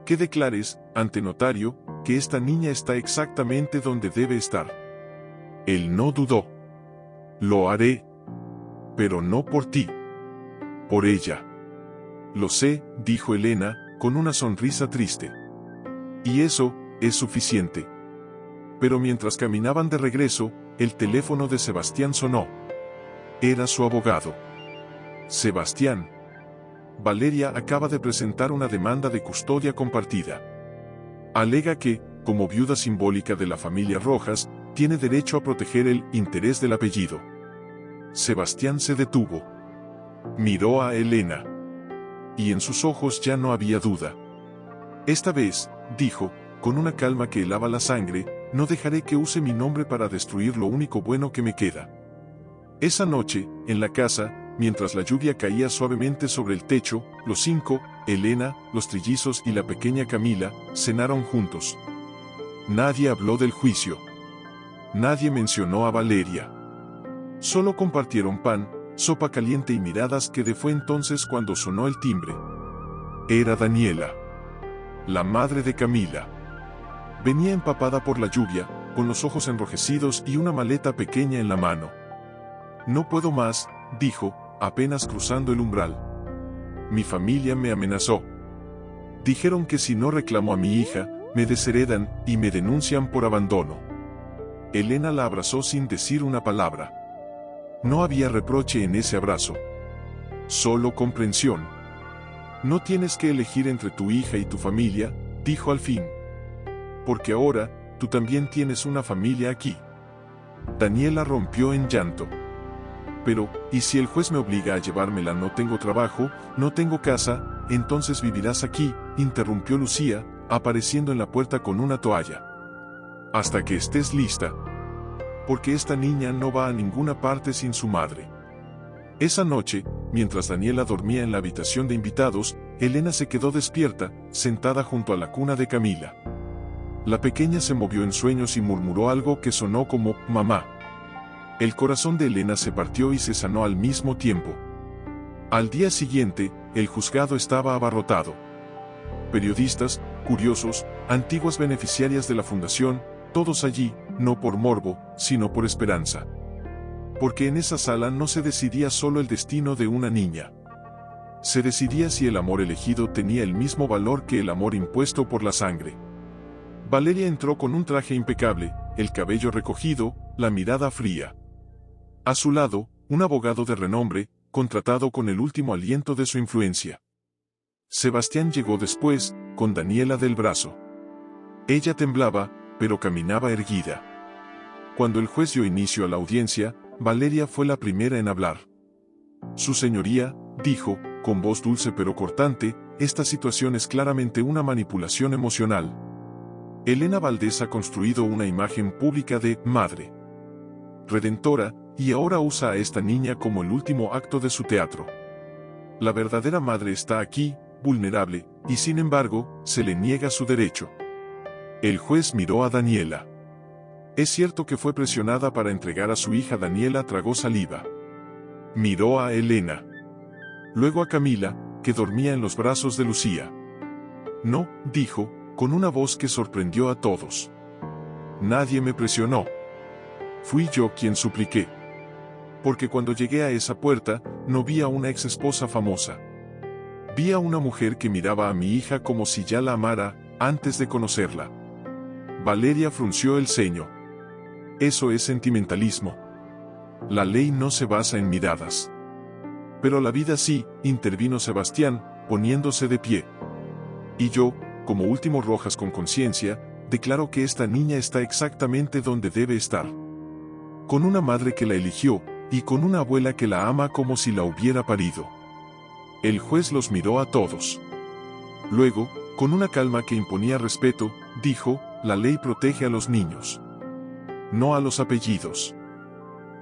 Que declares, ante notario, que esta niña está exactamente donde debe estar. Él no dudó. Lo haré. Pero no por ti. Por ella. Lo sé, dijo Elena, con una sonrisa triste. Y eso, es suficiente. Pero mientras caminaban de regreso, el teléfono de Sebastián sonó. Era su abogado. Sebastián. Valeria acaba de presentar una demanda de custodia compartida. Alega que, como viuda simbólica de la familia Rojas, tiene derecho a proteger el interés del apellido. Sebastián se detuvo. Miró a Elena. Y en sus ojos ya no había duda. Esta vez, dijo, con una calma que helaba la sangre, no dejaré que use mi nombre para destruir lo único bueno que me queda. Esa noche, en la casa, mientras la lluvia caía suavemente sobre el techo, los 5, Elena, los trillizos y la pequeña Camila, cenaron juntos. Nadie habló del juicio. Nadie mencionó a Valeria. Solo compartieron pan, sopa caliente y miradas que fue entonces cuando sonó el timbre. Era Daniela, la madre de Camila. Venía empapada por la lluvia, con los ojos enrojecidos y una maleta pequeña en la mano. No puedo más, dijo, apenas cruzando el umbral. Mi familia me amenazó. Dijeron que si no reclamo a mi hija, me desheredan y me denuncian por abandono. Elena la abrazó sin decir una palabra. No había reproche en ese abrazo. Solo comprensión. No tienes que elegir entre tu hija y tu familia, dijo al fin. Porque ahora, tú también tienes una familia aquí. Daniela rompió en llanto. Pero, ¿y si el juez me obliga a llevármela? No tengo trabajo, no tengo casa, entonces vivirás aquí, interrumpió Lucía, apareciendo en la puerta con una toalla. Hasta que estés lista. Porque esta niña no va a ninguna parte sin su madre. Esa noche, mientras Daniela dormía en la habitación de invitados, Elena se quedó despierta, sentada junto a la cuna de Camila. La pequeña se movió en sueños y murmuró algo que sonó como «mamá». El corazón de Elena se partió y se sanó al mismo tiempo. Al día siguiente, el juzgado estaba abarrotado. Periodistas, curiosos, antiguas beneficiarias de la fundación, todos allí, no por morbo, sino por esperanza. Porque en esa sala no se decidía solo el destino de una niña. Se decidía si el amor elegido tenía el mismo valor que el amor impuesto por la sangre. Valeria entró con un traje impecable, el cabello recogido, la mirada fría. A su lado, un abogado de renombre, contratado con el último aliento de su influencia. Sebastián llegó después, con Daniela del brazo. Ella temblaba, pero caminaba erguida. Cuando el juez dio inicio a la audiencia, Valeria fue la primera en hablar. Su señoría, dijo, con voz dulce pero cortante, esta situación es claramente una manipulación emocional. Elena Valdés ha construido una imagen pública de madre redentora, y ahora usa a esta niña como el último acto de su teatro. La verdadera madre está aquí, vulnerable, y sin embargo, se le niega su derecho. El juez miró a Daniela. Es cierto que fue presionada para entregar a su hija. Daniela tragó saliva. Miró a Elena. Luego a Camila, que dormía en los brazos de Lucía. No, dijo, con una voz que sorprendió a todos. Nadie me presionó. Fui yo quien supliqué. Porque cuando llegué a esa puerta, no vi a una ex esposa famosa. Vi a una mujer que miraba a mi hija como si ya la amara, antes de conocerla. Valeria frunció el ceño. Eso es sentimentalismo. La ley no se basa en miradas. Pero la vida sí, intervino Sebastián, poniéndose de pie. Y yo, como último Rojas con conciencia, declaro que esta niña está exactamente donde debe estar. Con una madre que la eligió, y con una abuela que la ama como si la hubiera parido. El juez los miró a todos. Luego, con una calma que imponía respeto, dijo, la ley protege a los niños. No a los apellidos.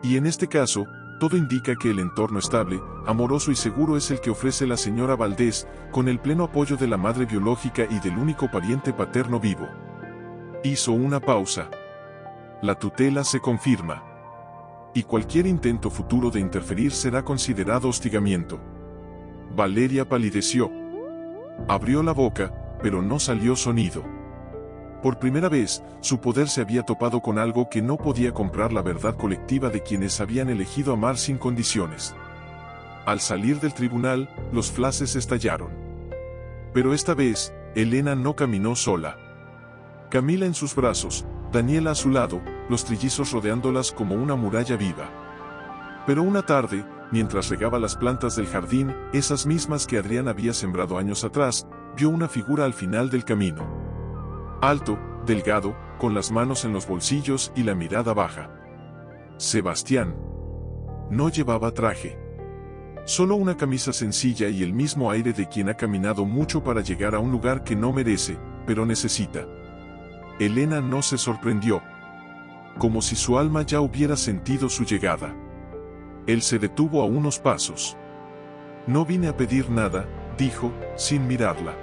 Y en este caso, todo indica que el entorno estable, amoroso y seguro es el que ofrece la señora Valdés, con el pleno apoyo de la madre biológica y del único pariente paterno vivo. Hizo una pausa. La tutela se confirma. Y cualquier intento futuro de interferir será considerado hostigamiento. Valeria palideció. Abrió la boca, pero no salió sonido. Por primera vez, su poder se había topado con algo que no podía comprar: la verdad colectiva de quienes habían elegido amar sin condiciones. Al salir del tribunal, los flashes estallaron. Pero esta vez, Elena no caminó sola. Camila en sus brazos, Daniela a su lado, los trillizos rodeándolas como una muralla viva. Pero una tarde, mientras regaba las plantas del jardín, esas mismas que Adrián había sembrado años atrás, vio una figura al final del camino. Alto, delgado, con las manos en los bolsillos y la mirada baja. Sebastián. No llevaba traje. Solo una camisa sencilla y el mismo aire de quien ha caminado mucho para llegar a un lugar que no merece, pero necesita. Elena no se sorprendió. Como si su alma ya hubiera sentido su llegada. Él se detuvo a unos pasos. No vine a pedir nada, dijo, sin mirarla.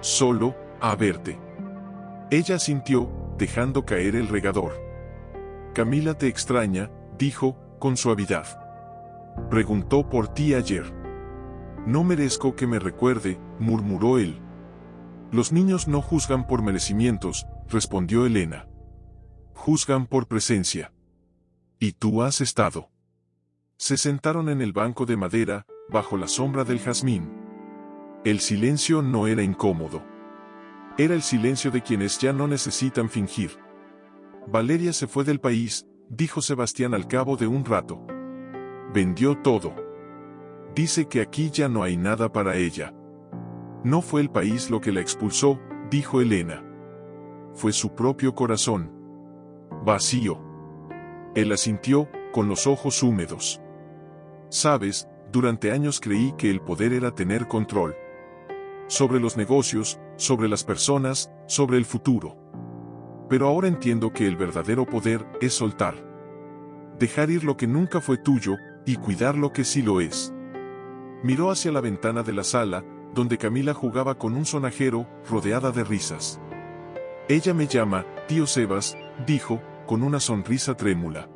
Solo, a verte. Ella sintió, dejando caer el regador. Camila te extraña, dijo, con suavidad. Preguntó por ti ayer. No merezco que me recuerde, murmuró él. Los niños no juzgan por merecimientos, respondió Elena. Juzgan por presencia. ¿Y tú has estado? Se sentaron en el banco de madera, bajo la sombra del jazmín. El silencio no era incómodo. Era el silencio de quienes ya no necesitan fingir. Valeria se fue del país, dijo Sebastián al cabo de un rato. Vendió todo. Dice que aquí ya no hay nada para ella. No fue el país lo que la expulsó, dijo Elena. Fue su propio corazón. Vacío. Él asintió, con los ojos húmedos. Sabes, durante años creí que el poder era tener control. Sobre los negocios, sobre las personas, sobre el futuro. Pero ahora entiendo que el verdadero poder es soltar. Dejar ir lo que nunca fue tuyo, y cuidar lo que sí lo es. Miró hacia la ventana de la sala, donde Camila jugaba con un sonajero, rodeada de risas. Ella me llama, tío Sebas, dijo, con una sonrisa trémula.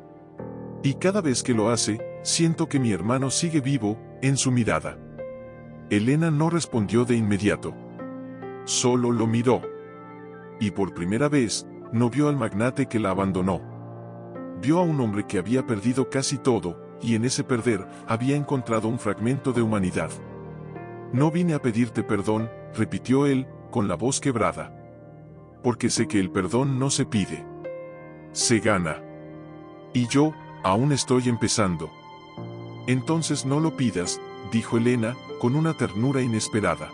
Y cada vez que lo hace, siento que mi hermano sigue vivo, en su mirada. Elena no respondió de inmediato. Solo lo miró. Y por primera vez, no vio al magnate que la abandonó. Vio a un hombre que había perdido casi todo, y en ese perder, había encontrado un fragmento de humanidad. No vine a pedirte perdón, repitió él, con la voz quebrada. Porque sé que el perdón no se pide. Se gana. Y yo, aún estoy empezando. Entonces no lo pidas, dijo Elena, con una ternura inesperada.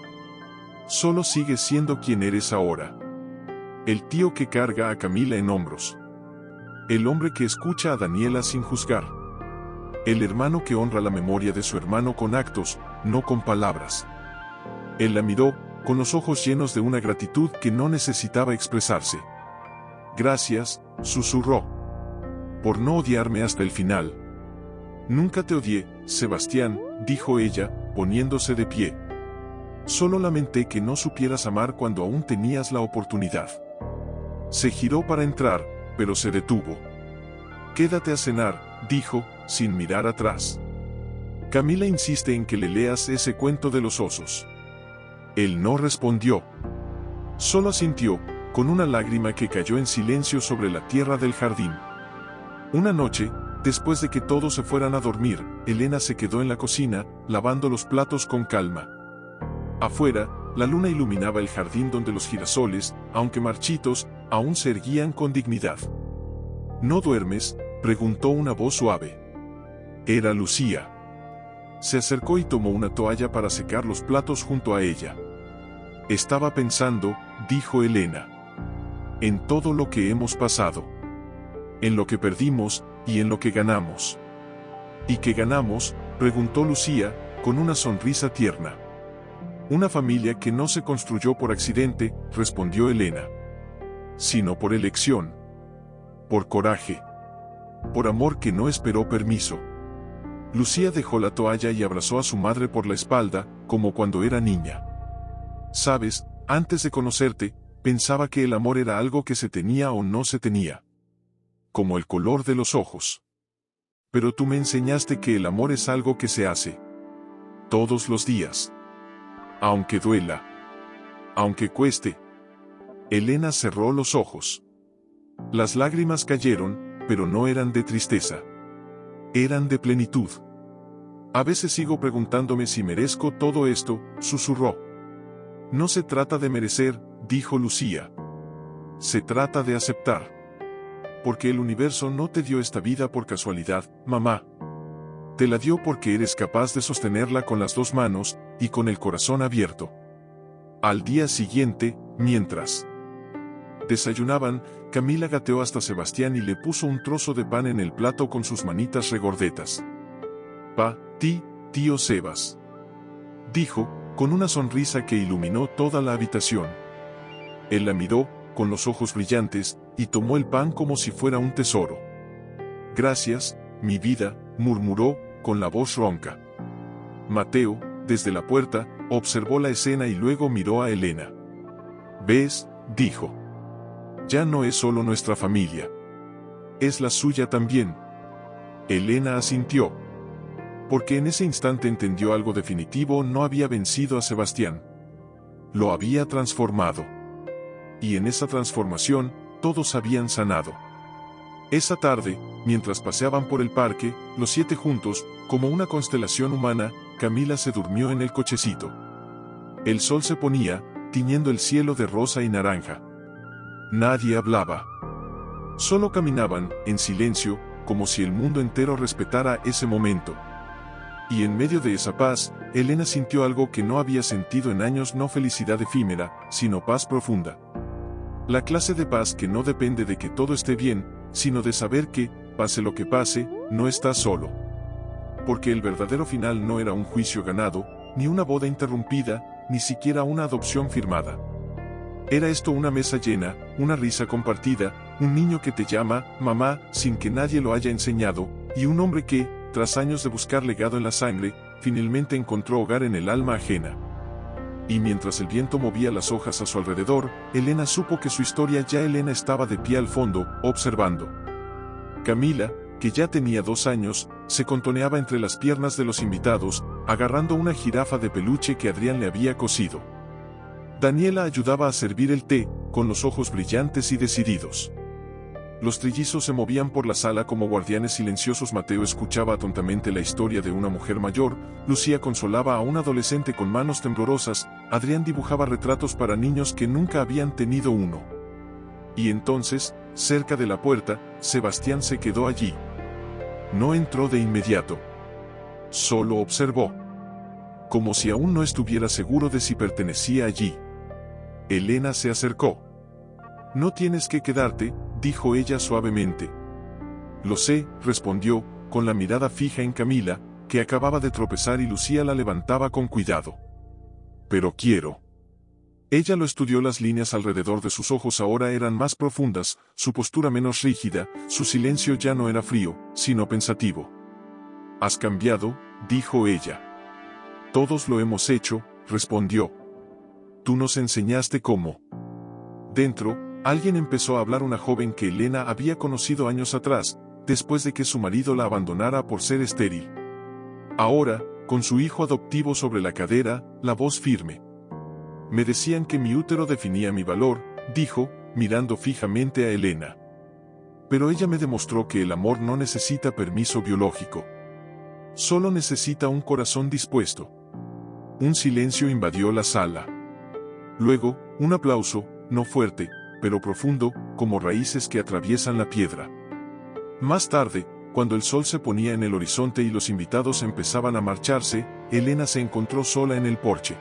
Solo sigues siendo quien eres ahora. El tío que carga a Camila en hombros. El hombre que escucha a Daniela sin juzgar. El hermano que honra la memoria de su hermano con actos, no con palabras. Él la miró, con los ojos llenos de una gratitud que no necesitaba expresarse. Gracias, susurró. Por no odiarme hasta el final. Nunca te odié, Sebastián, dijo ella, poniéndose de pie. Solo lamenté que no supieras amar cuando aún tenías la oportunidad. Se giró para entrar, pero se detuvo. Quédate a cenar, dijo, sin mirar atrás. Camila insiste en que le leas ese cuento de los osos. Él no respondió. Solo asintió, con una lágrima que cayó en silencio sobre la tierra del jardín. Una noche, después de que todos se fueran a dormir, Elena se quedó en la cocina, lavando los platos con calma. Afuera, la luna iluminaba el jardín donde los girasoles, aunque marchitos, aún se erguían con dignidad. ¿No duermes?, preguntó una voz suave. Era Lucía. Se acercó y tomó una toalla para secar los platos junto a ella. Estaba pensando, dijo Elena. En todo lo que hemos pasado. En lo que perdimos, y en lo que ganamos. ¿Y qué ganamos?, preguntó Lucía, con una sonrisa tierna. Una familia que no se construyó por accidente, respondió Elena. Sino por elección. Por coraje. Por amor que no esperó permiso. Lucía dejó la toalla y abrazó a su madre por la espalda, como cuando era niña. Sabes, antes de conocerte, pensaba que el amor era algo que se tenía o no se tenía. Como el color de los ojos. Pero tú me enseñaste que el amor es algo que se hace. Todos los días. Aunque duela. Aunque cueste. Elena cerró los ojos. Las lágrimas cayeron, pero no eran de tristeza. Eran de plenitud. A veces sigo preguntándome si merezco todo esto, susurró. No se trata de merecer, dijo Lucía. Se trata de aceptar. Porque el universo no te dio esta vida por casualidad, mamá. Te la dio porque eres capaz de sostenerla con las dos manos, y con el corazón abierto. Al día siguiente, mientras desayunaban, Camila gateó hasta Sebastián y le puso un trozo de pan en el plato con sus manitas regordetas. Tío Sebas. Dijo, con una sonrisa que iluminó toda la habitación. Él la miró, con los ojos brillantes, y tomó el pan como si fuera un tesoro. Gracias, mi vida, murmuró, con la voz ronca. Mateo, desde la puerta, observó la escena y luego miró a Elena. ¿Ves?, dijo. Ya no es solo nuestra familia. Es la suya también. Elena asintió. Porque en ese instante entendió algo definitivo: no había vencido a Sebastián. Lo había transformado. Y en esa transformación, todos habían sanado. Esa tarde, mientras paseaban por el parque, los 7 juntos, como una constelación humana, Camila se durmió en el cochecito. El sol se ponía, tiñendo el cielo de rosa y naranja. Nadie hablaba. Solo caminaban, en silencio, como si el mundo entero respetara ese momento. Y en medio de esa paz, Elena sintió algo que no había sentido en años: no felicidad efímera, sino paz profunda. La clase de paz que no depende de que todo esté bien, sino de saber que, pase lo que pase, no estás solo. Porque el verdadero final no era un juicio ganado, ni una boda interrumpida, ni siquiera una adopción firmada. Era esto: una mesa llena, una risa compartida, un niño que te llama mamá sin que nadie lo haya enseñado, y un hombre que, tras años de buscar legado en la sangre, finalmente encontró hogar en el alma ajena. Y mientras el viento movía las hojas a su alrededor, Elena supo que su historia ya. Elena estaba de pie al fondo, observando. Camila, que ya tenía 2 años, se contoneaba entre las piernas de los invitados, agarrando una jirafa de peluche que Adrián le había cosido. Daniela ayudaba a servir el té, con los ojos brillantes y decididos. Los trillizos se movían por la sala como guardianes silenciosos. Mateo escuchaba atentamente la historia de una mujer mayor, Lucía consolaba a un adolescente con manos temblorosas, Adrián dibujaba retratos para niños que nunca habían tenido uno. Y entonces, cerca de la puerta, Sebastián se quedó allí. No entró de inmediato. Solo observó. Como si aún no estuviera seguro de si pertenecía allí. Elena se acercó. «No tienes que quedarte», dijo ella suavemente. «Lo sé», respondió, con la mirada fija en Camila, que acababa de tropezar y Lucía la levantaba con cuidado. «Pero quiero». Ella lo estudió. Las líneas alrededor de sus ojos ahora eran más profundas, su postura menos rígida, su silencio ya no era frío, sino pensativo. «Has cambiado», dijo ella. «Todos lo hemos hecho», respondió. «Tú nos enseñaste cómo». Dentro, alguien empezó a hablar: una joven que Elena había conocido años atrás, después de que su marido la abandonara por ser estéril. Ahora, con su hijo adoptivo sobre la cadera, la voz firme. «Me decían que mi útero definía mi valor», dijo, mirando fijamente a Elena. «Pero ella me demostró que el amor no necesita permiso biológico. Solo necesita un corazón dispuesto». Un silencio invadió la sala. Luego, un aplauso, no fuerte, pero profundo, como raíces que atraviesan la piedra. Más tarde, cuando el sol se ponía en el horizonte y los invitados empezaban a marcharse, Elena se encontró sola en el porche.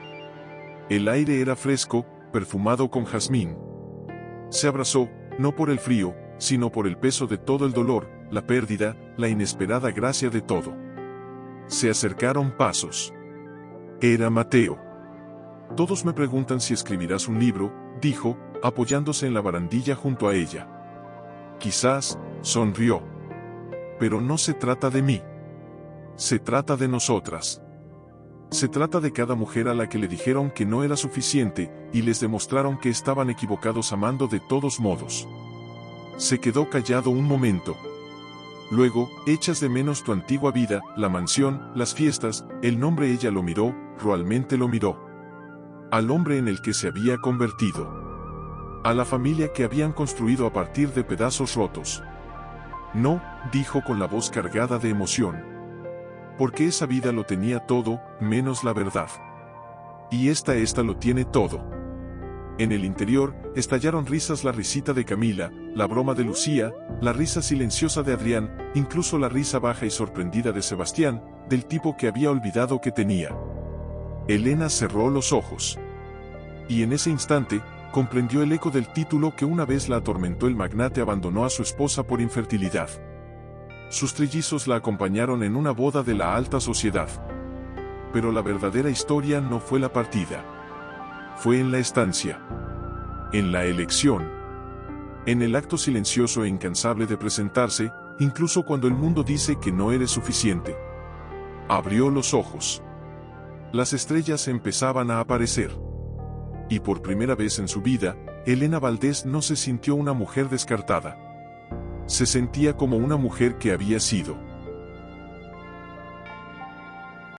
El aire era fresco, perfumado con jazmín. Se abrazó, no por el frío, sino por el peso de todo el dolor, la pérdida, la inesperada gracia de todo. Se acercaron pasos. Era Mateo. «Todos me preguntan si escribirás un libro», dijo, apoyándose en la barandilla junto a ella. «Quizás», sonrió. «Pero no se trata de mí. Se trata de nosotras. Se trata de cada mujer a la que le dijeron que no era suficiente, y les demostraron que estaban equivocados amando de todos modos». Se quedó callado un momento. Luego, «¿Echas de menos tu antigua vida, la mansión, las fiestas, el nombre?» Ella lo miró, realmente lo miró. Al hombre en el que se había convertido. A la familia que habían construido a partir de pedazos rotos. «No», dijo con la voz cargada de emoción. «Porque esa vida lo tenía todo, menos la verdad. Y esta lo tiene todo». En el interior, estallaron risas: la risita de Camila, la broma de Lucía, la risa silenciosa de Adrián, incluso la risa baja y sorprendida de Sebastián, del tipo que había olvidado que tenía. Elena cerró los ojos. Y en ese instante, comprendió el eco del título que una vez la atormentó. El magnate abandonó a su esposa por infertilidad. Sus trillizos la acompañaron en una boda de la alta sociedad. Pero la verdadera historia no fue la partida. Fue en la estancia. En la elección. En el acto silencioso e incansable de presentarse, incluso cuando el mundo dice que no eres suficiente. Abrió los ojos. Las estrellas empezaban a aparecer. Y por primera vez en su vida, Elena Valdés no se sintió una mujer descartada. Se sentía como una mujer que había sido